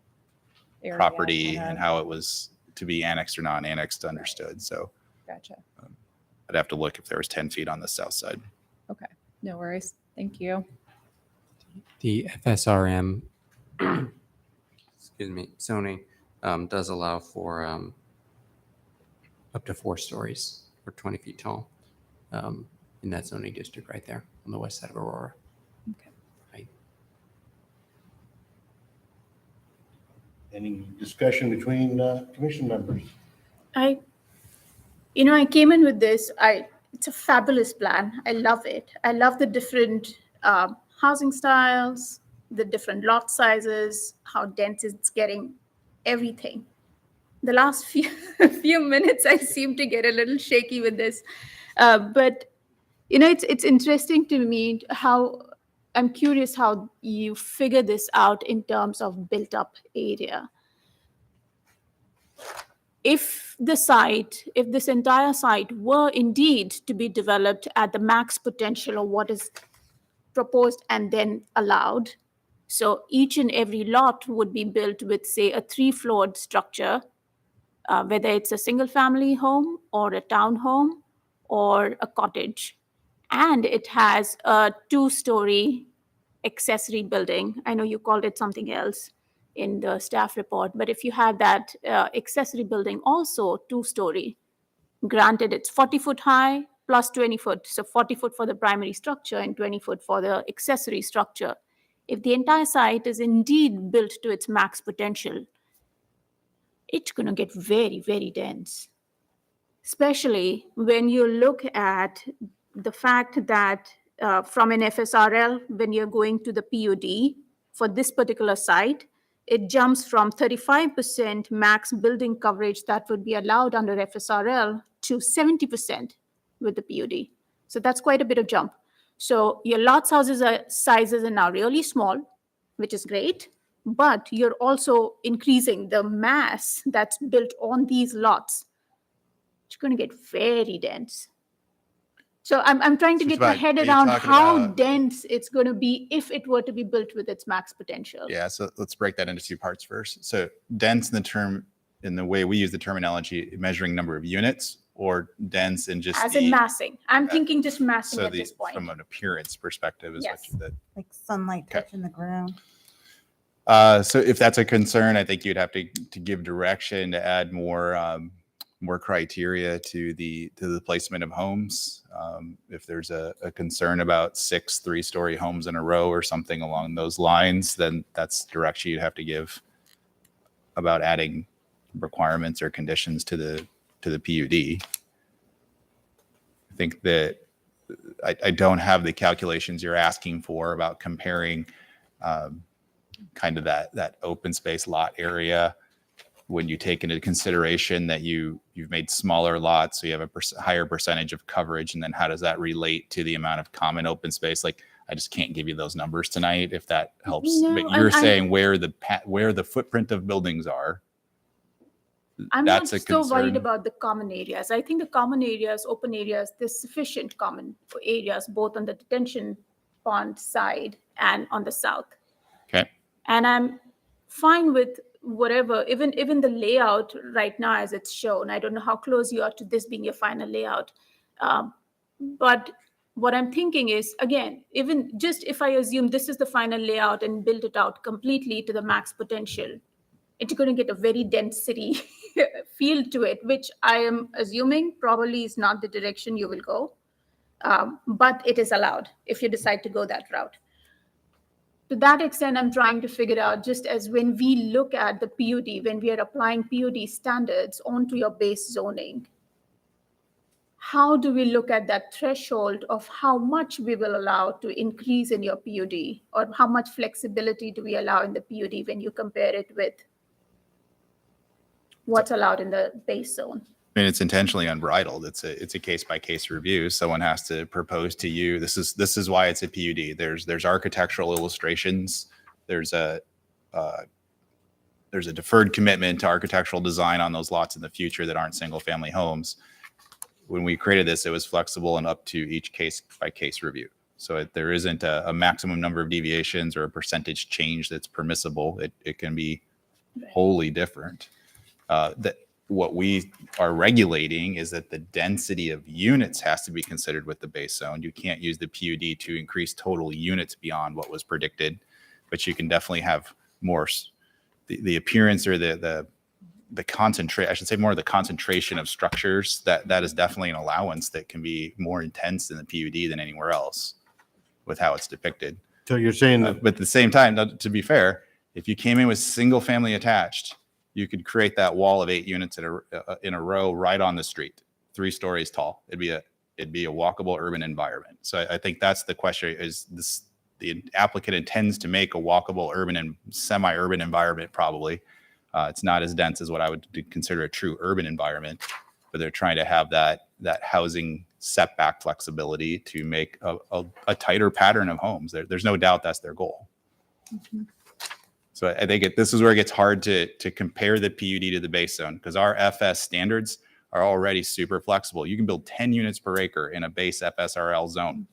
Area property kind of- and how it was to be annexed or non-annexed understood. So Gotcha. I'd have to look if there was 10 feet on the south side. Okay, no worries. Thank you. The FSRM, excuse me, zoning does allow for up to 4 stories or 20 feet tall in that zoning district right there on the west side of Aurora. Okay. Right. Any discussion between commission members? I came in with this. It's a fabulous plan. I love it. I love the different housing styles, the different lot sizes, how dense it's getting, everything. The last few minutes, I seem to get a little shaky with this, but it's interesting to me how I'm curious how you figure this out in terms of built-up area. If this entire site were indeed to be developed at the max potential of what is proposed and then allowed, so each and every lot would be built with, say, a 3-floored structure, whether it's a single-family home or a townhome or a cottage, and it has a 2-story accessory building. I know you called it something else in the staff report, but if you have that accessory building also 2-story, granted it's 40 foot high plus 20 foot, so 40 foot for the primary structure and 20 foot for the accessory structure. If the entire site is indeed built to its max potential, it's going to get very, very dense, especially when you look at the fact that from an FSRL, when you're going to the PUD for this particular site, it jumps from 35% max building coverage that would be allowed under FSRL to 70% with the PUD. So that's quite a bit of jump. So your lot sizes are now really small, which is great, but you're also increasing the mass that's built on these lots. It's going to get very dense. So I'm trying to So get it's my about- head are you around talking how about- dense it's going to be if it were to be built with its max potential. Yeah, so let's break that into 2 parts first. So dense in the way we use the terminology, measuring number of units, or dense in just As in massing. I'm thinking just massing so at this point. from an appearance perspective is Yes. what Like sunlight Okay. touching the ground. so if that's a concern, I think you'd have to give direction to add more criteria to the placement of homes. If there's a concern about 6 3-story homes in a row or something along those lines, then that's direction you'd have to give about adding requirements or conditions to the PUD. I think that I don't have the calculations you're asking for about comparing kind of that open space lot area when you take into consideration that you've made smaller lots, so you have a higher percentage of coverage, and then how does that relate to the amount of common open space? Like, I just can't give you those numbers tonight if that helps. No, But you're and saying where the footprint of buildings are. I'm not That's a so worried concern. about the common areas. I think the common areas, open areas, there's sufficient common areas, both on the detention pond side and on the south. Okay. And I'm fine with whatever, even the layout right now as it's shown. I don't know how close you are to this being your final layout. But what I'm thinking is, again, even just if I assume this is the final layout and build it out completely to the max potential, it's going to get a very dense city feel to it, which I am assuming probably is not the direction you will go. But it is allowed if you decide to go that route. To that extent, I'm trying to figure out, just as when we look at the PUD, when we are applying PUD standards onto your base zoning, how do we look at that threshold of how much we will allow to increase in your PUD, or how much flexibility do we allow in the PUD when you compare it with what's allowed in the base zone? I mean, it's intentionally unbridled. It's a case by case review. Someone has to propose to you. This is why it's a PUD. There's architectural illustrations. There's a deferred commitment to architectural design on those lots in the future that aren't single family homes. When we created this, it was flexible and up to each case by case review. So there isn't a maximum number of deviations or a percentage change that's permissible. It can be wholly different. What we are regulating is that the density of units has to be considered with the base zone. You can't use the PUD to increase total units beyond what was predicted, but you can definitely have more the appearance or the concentrate, I should say more of the concentration of structures. That is definitely an allowance that can be more intense in the PUD than anywhere else with how it's depicted. So you're saying that, But at the same time, to be fair, if you came in with single family attached, you could create that wall of 8 units in a row right on the street, 3 stories tall. It'd be a walkable urban environment. So I think that's the question: is this the applicant intends to make a walkable urban and semi-urban environment? Probably. It's not as dense as what I would consider a true urban environment, but they're trying to have that housing setback flexibility to make a tighter pattern of homes. There's no doubt that's their goal. Mhm. So I think this is where it gets hard to compare the PUD to the base zone, because our FS standards are already super flexible. You can build 10 units per acre in a base FSRL zone.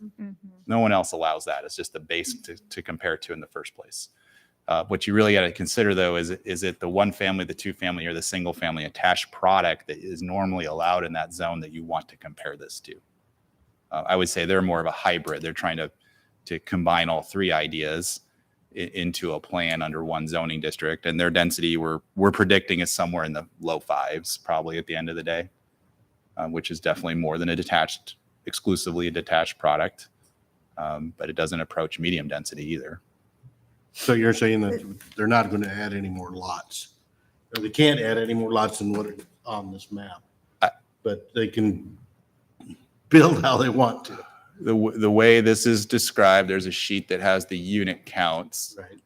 No one else allows that. It's just the base to compare to in the first place. What you really got to consider, though, is it the 1 family, the 2 family, or the single family attached product that is normally allowed in that zone that you want to compare this to? I would say they're more of a hybrid. They're trying to combine all 3 ideas into a plan under 1 zoning district, and their density we're predicting is somewhere in the low 5s probably at the end of the day, which is definitely more than exclusively a detached product, but it doesn't approach medium density either. so you're saying that they're not going to add any more lots, or they can't add any more lots than what are on this map, but they can build how they want to. The way this is described, there's a sheet that has the unit counts. Right.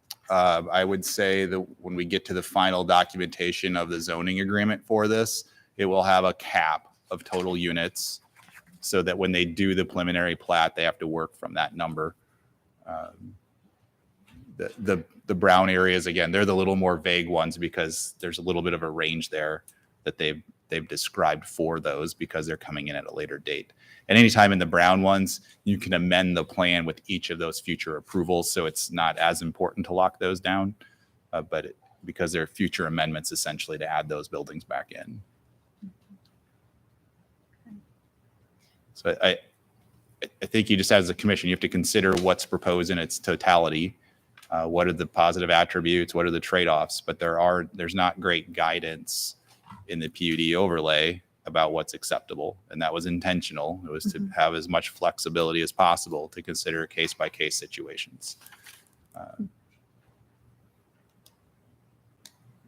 I would say that when we get to the final documentation of the zoning agreement for this, it will have a cap of total units, so that when they do the preliminary plat, they have to work from that number. The brown areas, again, they're the little more vague ones, because there's a little bit of a range there that they've described for those, because they're coming in at a later date. And anytime in the brown ones, you can amend the plan with each of those future approvals. So it's not as important to lock those down, because they're future amendments essentially to add those buildings back in. So I think you just, as a commission, you have to consider what's proposed in its totality. What are the positive attributes? What are the trade-offs? But there's not great guidance in the PUD overlay about what's acceptable. And that was intentional. It was to have as much flexibility as possible to consider case by case situations. And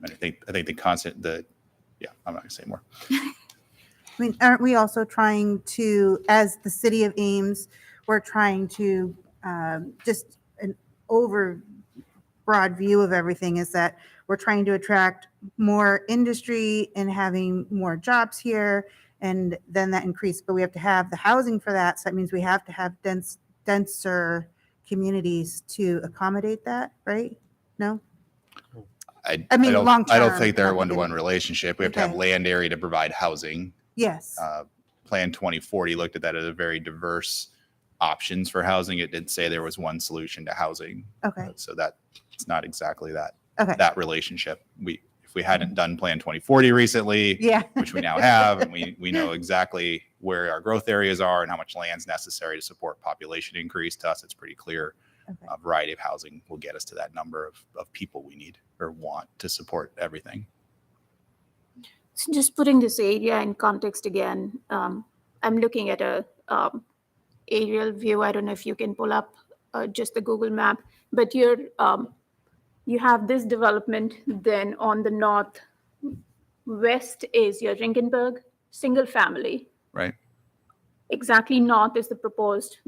I think I'm not gonna say more. I mean, aren't we also trying to, as the city of Ames, we're trying to just an over broad view of everything is that we're trying to attract more industry and having more jobs here, and then that increase, but we have to have the housing for that. So that means we have to have denser communities to accommodate that, right? No? I I mean, don't, long I don't term, think they're a not one-to-one beginning. relationship. We have to have Okay. land area to provide housing. Yes. Plan 2040 looked at that as a very diverse options for housing. It did say there was one solution to housing. Okay. So that it's not exactly that, Okay. that relationship. If we hadn't done Plan 2040 recently, Yeah. which we now have, and we know exactly where our growth areas are and how much land's necessary to support population increase, to us, it's pretty clear. Okay. A variety of housing will get us to that number of people we need or want to support everything. So just putting this area in context again, I'm looking at a aerial view. I don't know if you can pull up just the Google map, but you have this development. Then on the northwest is your Ringenberg single family. Right. Exactly north is the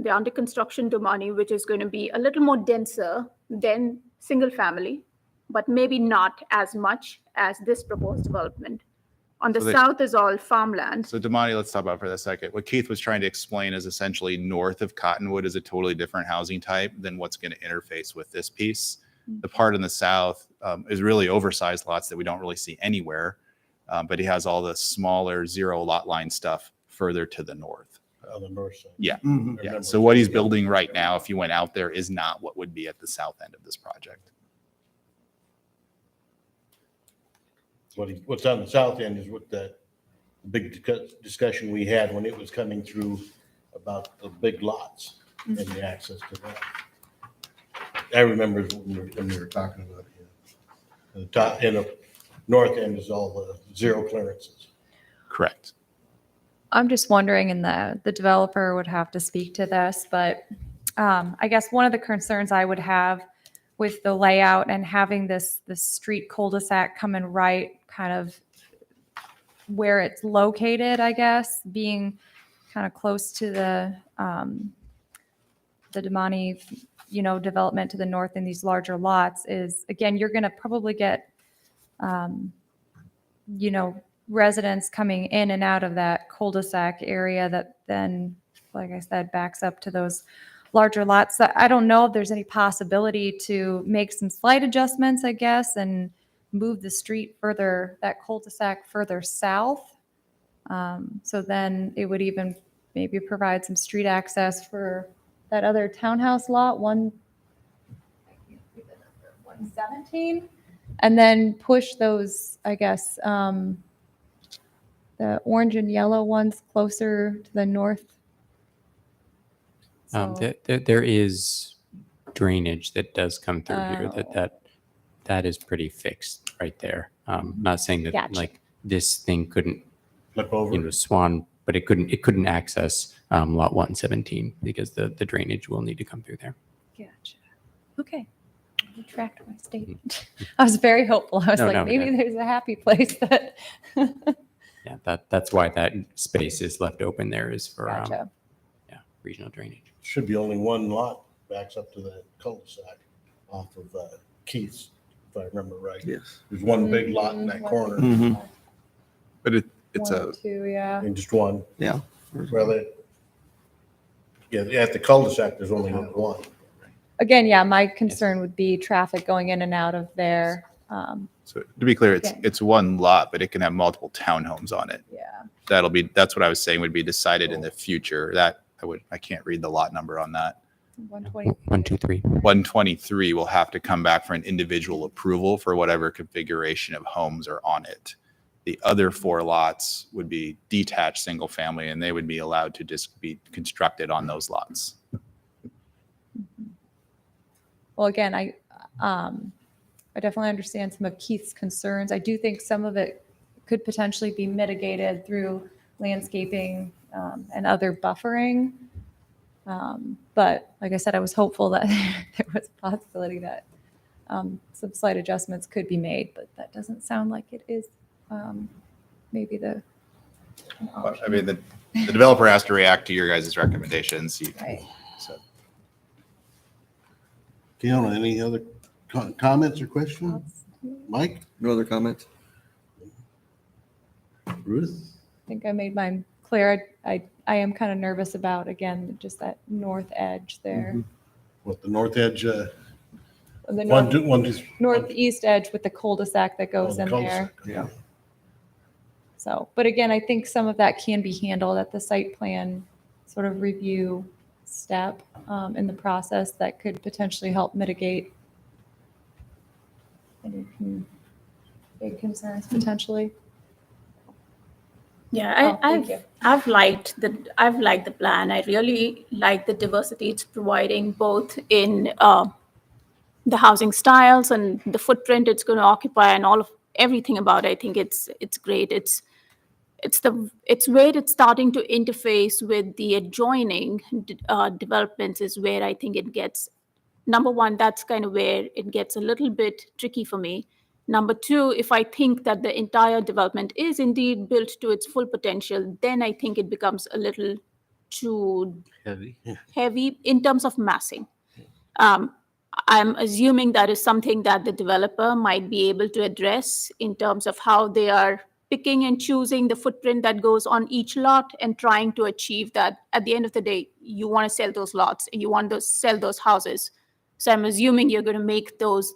under construction Damani, which is going to be a little more denser than single family, but maybe not as much as this proposed development. On the So south is all farmland. So Damani, let's talk about for a second. What Keith was trying to explain is essentially north of Cottonwood is a totally different housing type than what's going to interface with this piece. The part in the south is really oversized lots that we don't really see anywhere, but he has all the smaller 0 lot line stuff further to the north. On the north side. Yeah. I Yeah. remember So what he's seeing it. building right now, if you went out there, is not what would be at the south end of this project. What's on the south end is what the big discussion we had when it was coming through about the big lots and the access to that. I remember when we were talking about it. The top, and the north end is all the 0 clearances. Correct. I'm just wondering, and the developer would have to speak to this, but I guess one of the concerns I would have with the layout and having this street cul-de-sac coming right kind of where it's located, I guess, being kind of close to the Damani, development to the north in these larger lots is, again, you're going to probably get, residents coming in and out of that cul-de-sac area that then, like I said, backs up to those larger lots. So I don't know if there's any possibility to make some slight adjustments, I guess, and move the street further, that cul-de-sac further south. So then it would even maybe provide some street access for that other townhouse lot, 117, and then push those, I guess, the orange and yellow ones closer to the north. So- There is drainage that does come through here Oh. that is pretty fixed right there. Not saying that Gotcha. like this thing couldn't, Flip over. swan, but it couldn't access lot 117 because the drainage will need to come through there. Gotcha. Okay. I retract my statement. I was very hopeful. I was No, like, no, maybe no. there's a happy place that. Yeah, that's why that space is left open there is for Gotcha. regional drainage. Should be only one lot backs up to that cul-de-sac off of Keith's, if I remember right. Yes. There's one big lot in that corner Mhm. But it's One a, or two, yeah. and just one. Yeah. Well, at the cul-de-sac, there's only one. Again, yeah, my concern would be traffic going in and out of there. so to be clear, Okay. it's one lot, but it can have multiple townhomes on it. Yeah. That's what I was saying would be decided in the future. That I can't read the lot number on that. 120. 1, 2, 3. 123 will have to come back for an individual approval for whatever configuration of homes are on it. The other 4 lots would be detached single family, and they would be allowed to just be constructed on those lots. Well, again, I definitely understand some of Keith's concerns. I do think some of it could potentially be mitigated through landscaping and other buffering. But like I said, I was hopeful that there was a possibility that some slight adjustments could be made, but that doesn't sound like it is maybe an But, I option. mean, the developer has to react to your guys' recommendations. Right. So Fiona, any other comments or questions? Mike, No other comments? Ruth? I think I made mine clear. I am kind of nervous about, again, just that north edge there. What, the north edge, The one, two, one, two, northeast edge with the cul-de-sac that goes oh, in there. cul-de-sac. Yeah. So, but again, I think some of that can be handled at the site plan sort of review step in the process that could potentially help mitigate any big concerns potentially. Yeah, Oh, thank you. I've liked the plan. I really like the diversity it's providing, both in the housing styles and the footprint it's going to occupy, and all of everything about it. I think it's great. It's where it's starting to interface with the adjoining developments is where I think it gets. Number one, that's kind of where it gets a little bit tricky for me. Number two, if I think that the entire development is indeed built to its full potential, then I think it becomes a little too Heavy. heavy in terms of massing. I'm assuming that is something that the developer might be able to address in terms of how they are picking and choosing the footprint that goes on each lot and trying to achieve that. At the end of the day, you want to sell those lots and you want to sell those houses. So I'm assuming you're going to make those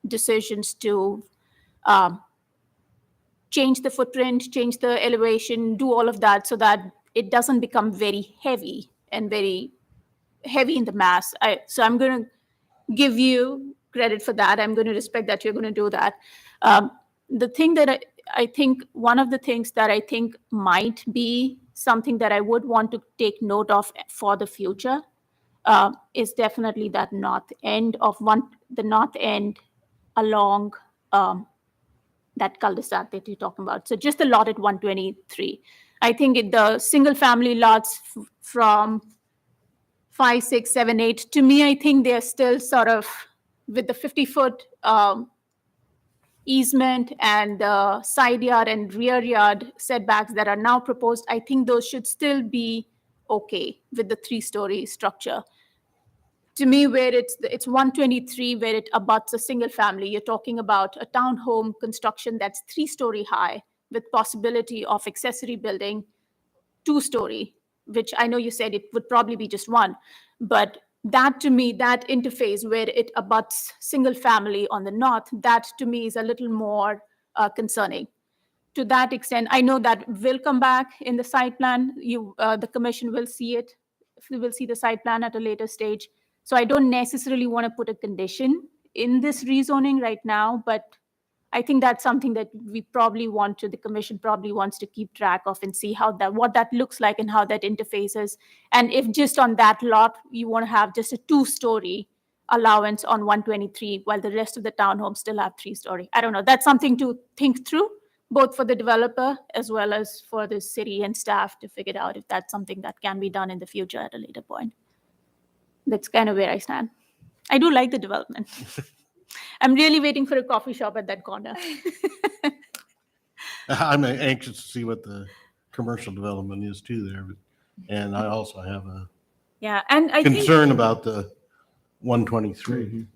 decisions to change the footprint, change the elevation, do all of that so that it doesn't become very heavy and very heavy in the mass. So I'm going to give you credit for that. I'm going to respect that you're going to do that. The thing that I think, one of the things that I think might be something that I would want to take note of for the future is definitely that north end the north end along that cul-de-sac that you're talking about. So just the lot at 123. I think the single family lots from 5, 6, 7, 8, to me, I think they're still sort of with the 50-foot easement and the side yard and rear yard setbacks that are now proposed. I think those should still be okay with the 3-story structure. To me, where it's 123, where it abuts a single family, you're talking about a townhome construction that's 3-story high with possibility of accessory building 2-story, which I know you said it would probably be just one, but that to me, that interface where it abuts single family on the north, that to me is a little more concerning. To that extent, I know that will come back in the site plan. The commission will see it. We will see the site plan at a later stage. So I don't necessarily want to put a condition in this rezoning right now, but I think that's something that the commission probably wants to keep track of and see what that looks like and how that interfaces. And if just on that lot, you want to have just a 2-story allowance on 123, while the rest of the townhomes still have 3-story. I don't know. That's something to think through, both for the developer as well as for the city and staff to figure out if that's something that can be done in the future at a later point. That's kind of where I stand. I do like the development. I'm really waiting for a coffee shop at that corner. I'm anxious to see what the commercial development is too there. And I also have a And I think concern about the 123,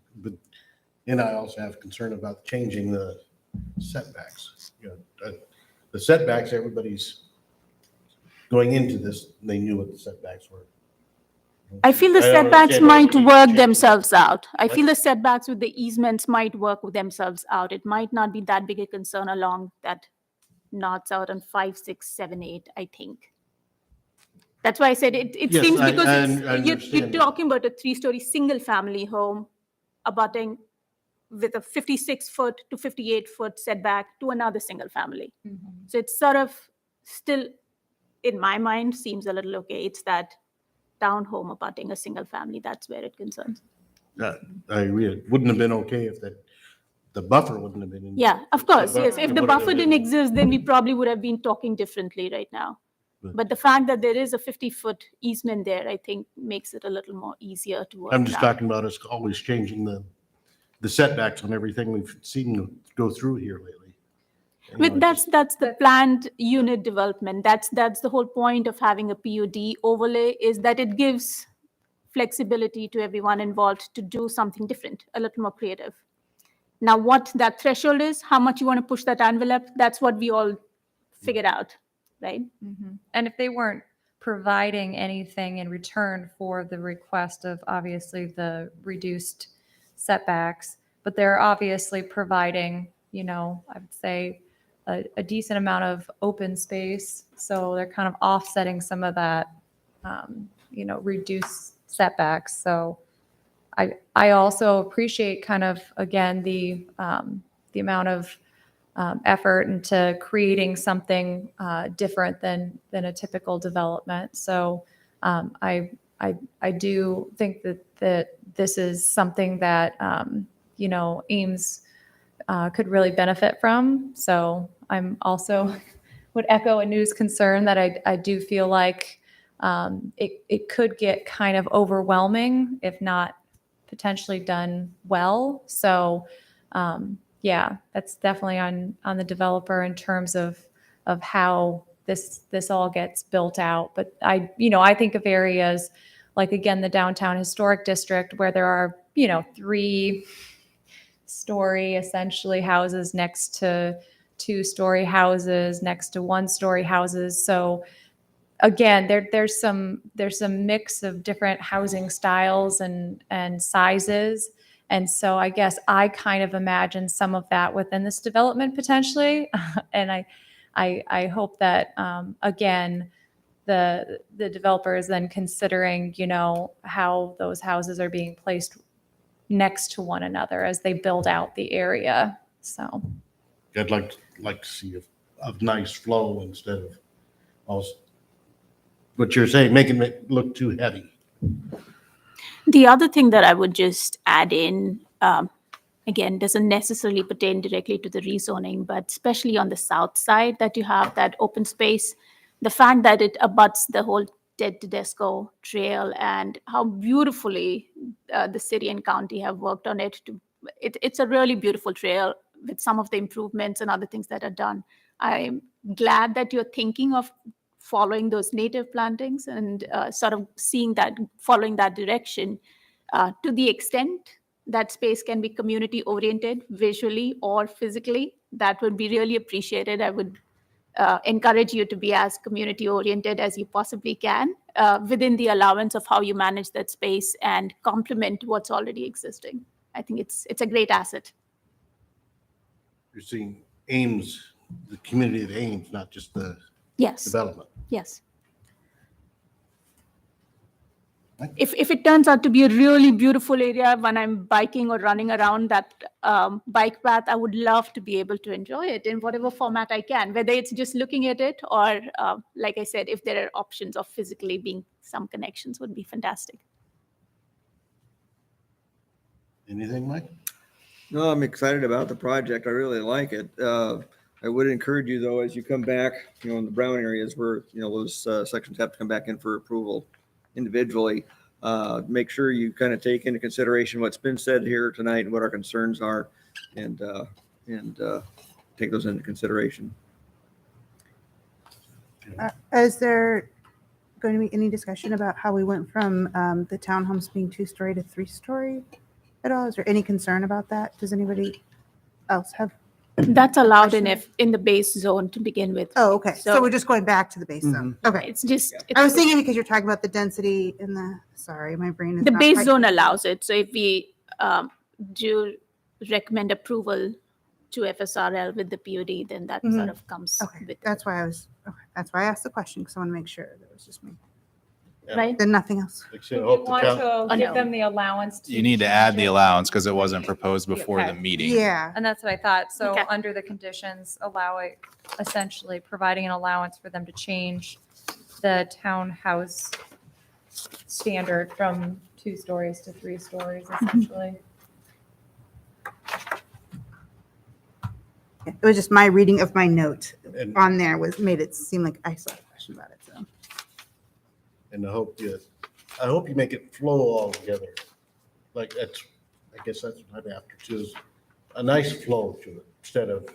and I also have concern about changing the setbacks. The setbacks, everybody's going into this, they knew what the setbacks were. I feel the I don't setbacks understand why might we need to work change themselves out. I What? feel the setbacks with the easements might work themselves out. It might not be that big a concern along that north-south on 5, 6, 7, 8, I think. That's why I said it Yes, seems I because you're understand that. talking about a 3-story single family home abutting with a 56-foot to 58-foot setback to another single family. So it's sort of still, in my mind, seems a little okay. It's that townhome abutting a single family. That's where it concerns. I agree. It wouldn't have been okay if the buffer wouldn't have been in. Yeah, of course. Yes. If the It buffer wouldn't have didn't been- exist, then we probably would have been talking differently right now. But the fact that there is a 50-foot easement there, I think makes it a little more easier to work. I'm just out. talking about us always changing the setbacks on everything we've seen go through here lately. You know, But that's the planned unit development. That's the whole point of having a PUD overlay, is that it gives flexibility to everyone involved to do something different, a little more creative. Now, what that threshold is, how much you want to push that envelope, that's what we all figured out, right? And if they weren't providing anything in return for the request of obviously the reduced setbacks, but they're obviously providing, I would say a decent amount of open space. So they're kind of offsetting some of that, reduced setbacks. So I also appreciate kind of, again, the amount of effort into creating something different than a typical development. So I do think that this is something that Ames could really benefit from. So I'm also would echo Anu's concern that I do feel like it could get kind of overwhelming if not potentially done well. So yeah, that's definitely on the developer in terms of how this all gets built out. But I think of areas like, again, the downtown historic district where there are 3-story essentially houses next to 2-story houses next to 1-story houses. So again, there's some mix of different housing styles and sizes. And so I guess I kind of imagine some of that within this development potentially. And I hope that, again, the developer is then considering, how those houses are being placed next to one another as they build out the area. So I'd like to see a nice flow instead of also what you're saying, making it look too heavy. The other thing that I would just add in, again, doesn't necessarily pertain directly to the rezoning, but especially on the south side that you have that open space, the fact that it abuts the whole Ted Tedesco trail and how beautifully the city and county have worked on it. It's a really beautiful trail with some of the improvements and other things that are done. I'm glad that you're thinking of following those native plantings and sort of following that direction to the extent that space can be community oriented visually or physically. That would be really appreciated. I would encourage you to be as community oriented as you possibly can within the allowance of how you manage that space and complement what's already existing. I think it's a great asset. You're seeing Ames, the community of Ames, not just the Yes. development. Yes. If it turns out to be a really beautiful area when I'm biking or running around that bike path, I would love to be able to enjoy it in whatever format I can, whether it's just looking at it or, like I said, if there are options of physically being some connections would be fantastic. Anything, Mike? No, I'm excited about the project. I really like it. I would encourage you though, as you come back, in the brown areas where, those sections have to come back in for approval individually, make sure you kind of take into consideration what's been said here tonight and what our concerns are and take those into consideration. Is there going to be any discussion about how we went from the townhomes being 2-story to 3-story at all? Is there any concern about that? Does anybody else have? That's allowed in the base zone to begin with. Oh, okay. So So- we're just going back to the base zone. Okay. It's just, I was thinking because you're talking about the density in sorry, my brain is the not base quite- zone allows it. So if we do recommend approval to FSRL with the PUD, then that sort of comes Okay, with, that's why I asked the question because I want to make sure that was just me. right? Then nothing else. Like I said, I you hope the want town, to give no. them the allowance to You need to change add the it. allowance because it wasn't proposed before Okay. the meeting. Yeah. And that's what I thought. So Okay. under the conditions, allow it, essentially providing an allowance for them to change the townhouse standard from 2 stories to 3 stories, essentially. It was just my reading of my note and, on there made it seem like I still have a question about it. So and I hope you make it flow all together. Like I guess that's what I'm after too, is a nice flow to it instead of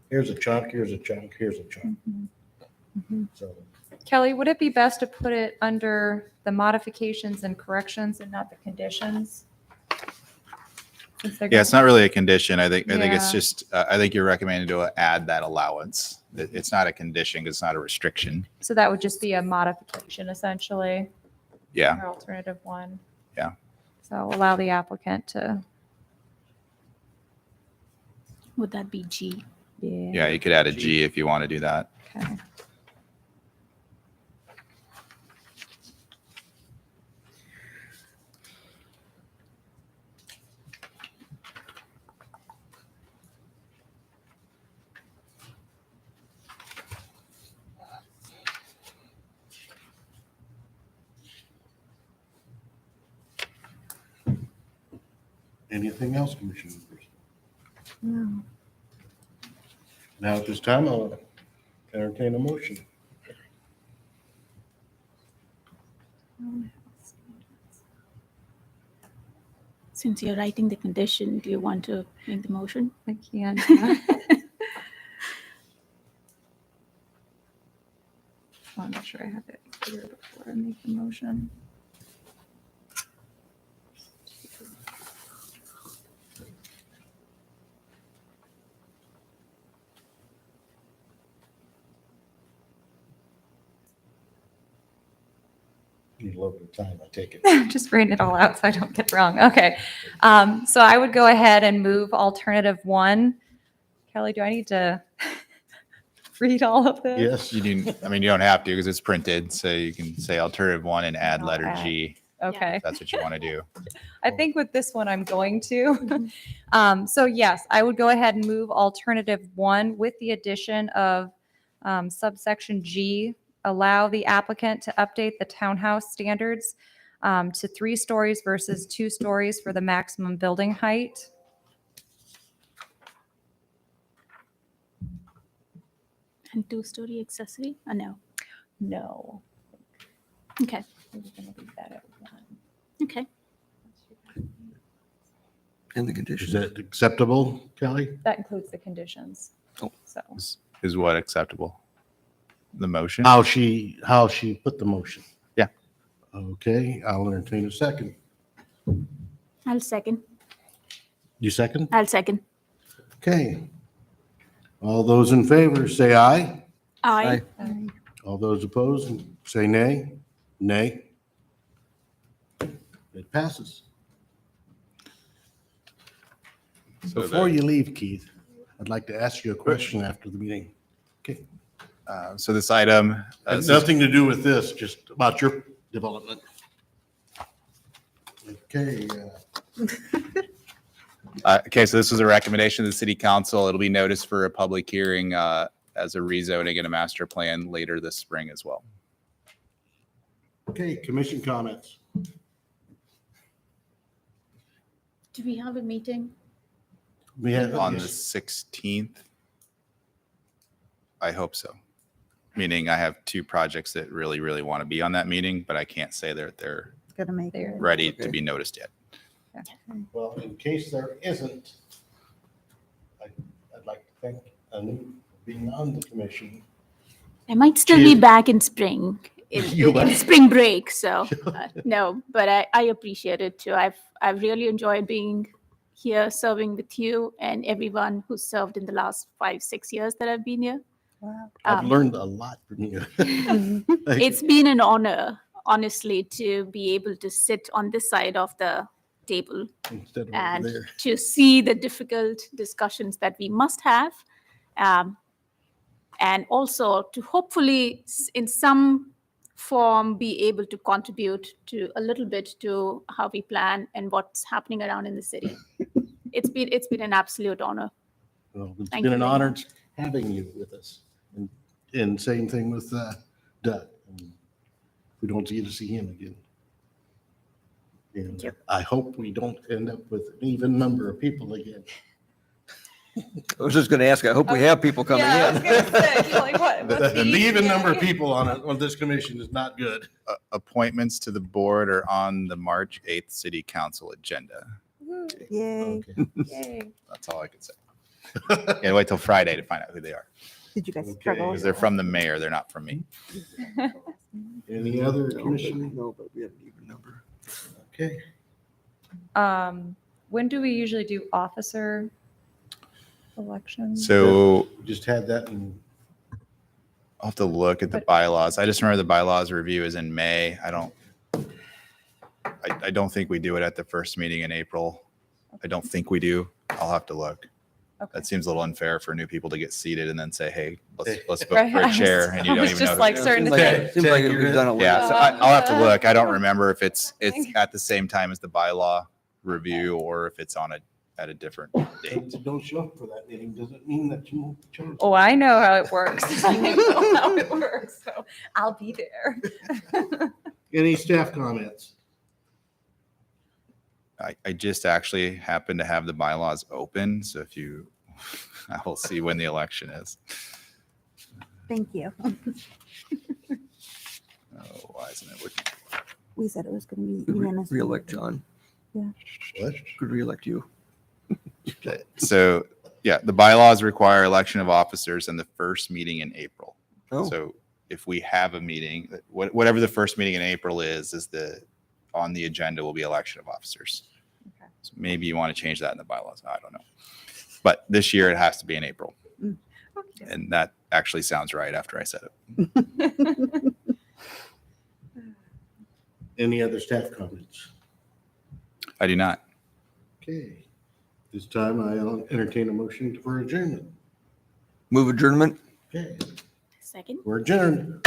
here's a chunk, here's a chunk, here's a chunk. So Kelly, would it be best to put it under the modifications and corrections and not the conditions? Since they're Yeah, it's gonna- not really a condition. I think it's Yeah. just, I think you're recommending to add that allowance. It's not a condition, 'cause it's not a restriction. So that would just be a modification essentially. Yeah. Or alternative one. Yeah. So allow the applicant to, Would that be G? Yeah, you could add a G if you want to do that. Okay. Anything else, Commissioner members? No. Now, at this time, I'll entertain a motion. Since you're writing the condition, do you want to make the motion? I can. I want to make sure I have it clear before I make the motion. You love the time, I take it. Just writing it all out so I don't get it wrong. Okay. So I would go ahead and move alternative 1. Kelly, do I need to read all of this? Yes. You do, I mean, you don't have to because it's printed. So you can say alternative 1 and add I'll letter add. G. Okay. If that's what you want to do. I think with this one, I'm going to. So yes, I would go ahead and move alternative 1 with the addition of subsection G, allow the applicant to update the townhouse standards to 3 stories versus 2 stories for the maximum building height. And 2-story accessory? No. No. Okay. We're going to leave that at 1. Okay. In the Is conditions. that acceptable, Kelly? That includes the conditions. Oh. So, Is what acceptable? The motion? How she put the motion? Yeah. Okay, I'll entertain a second. I'll second. You second? I'll second. Okay. All those in favor, say aye. Aye. All those opposed, say nay. Nay. It passes. So Before the- you leave, Keith, I'd like to ask you a question after the meeting. Okay. So this item, Has nothing to do with this, just about your development. Okay, okay, so this was a recommendation of the city council. It'll be noticed for a public hearing as a rezoning and a master plan later this spring as well. okay, commission comments. Do we have a meeting? We have, On the 16th, I hope so. Meaning I have 2 projects that really, really want to be on that meeting, but I can't say they're Gonna make there. it. ready to Okay. be noticed yet. well, in case there isn't, I'd like to thank Anu for being on the commission. I might still be Cheers. back in spring, You in might. spring break. So no, but I appreciate it too. I've really enjoyed being here, serving with you and everyone who served in the last 5-6 years that I've been here. Wow. I've learned a lot from you. It's been an honor, honestly, to be able to sit on this side of the table Instead of over and there. to see the difficult discussions that we must have. And also to hopefully in some form be able to contribute to a little bit to how we plan and what's happening around in the city. It's been an absolute honor. Well, it's Thank been you an very honor much. having you with us. And same thing with Doug. We don't get to see him again. And you. I hope we don't end up with an even number of people again. I was just gonna ask, I hope we have people coming Yeah, I was in. gonna say, like, what? what's The the even number of ETA? people on this commission is not good. Appointments to the board are on the March 8th city council agenda. Yay. Okay. Yay. That's all I can say. Yeah, wait till Friday to find out who they are. Did you guys Okay. struggle? Because they're from the mayor, they're not from me. Any other commission? No, but we have an even number. Okay. when do we usually do officer elections? So Just had that in I'll have to look at the bylaws. I just remember the bylaws review is in May. I don't think we do it at the first meeting in April. I don't think we do. I'll have to look. Okay. That seems a little unfair for new people to get seated and then say, hey, let's vote Right, for a chair, and you I don't was even just know. like starting to think. Seems like we've done it. Yeah, so I'll have to look. I don't remember if it's at the same time as the bylaw review or if it's at a different date. Don't show up for that meeting doesn't mean that you won't be chosen. Oh, I know how it works. I know how it works, so I'll be there. Any staff comments? I just actually happen to have the bylaws open, so if you, I will see when the election is. Thank you. Oh, why isn't it working? We said it was going to be Could unanimous. Reelect John. What? Could reelect you. So, yeah, the bylaws require election of officers in the first meeting in April. Oh, So if we have a meeting, whatever the first meeting in April is on the agenda will be election of officers. Okay. So maybe you want to change that in the bylaws. I don't know. But this year it has to be in April. Okay. And that actually sounds right after I said it. Any other staff comments? I do not. Okay. This time I'll entertain a motion for adjournment. move adjournment. Okay, Second. we're adjourned.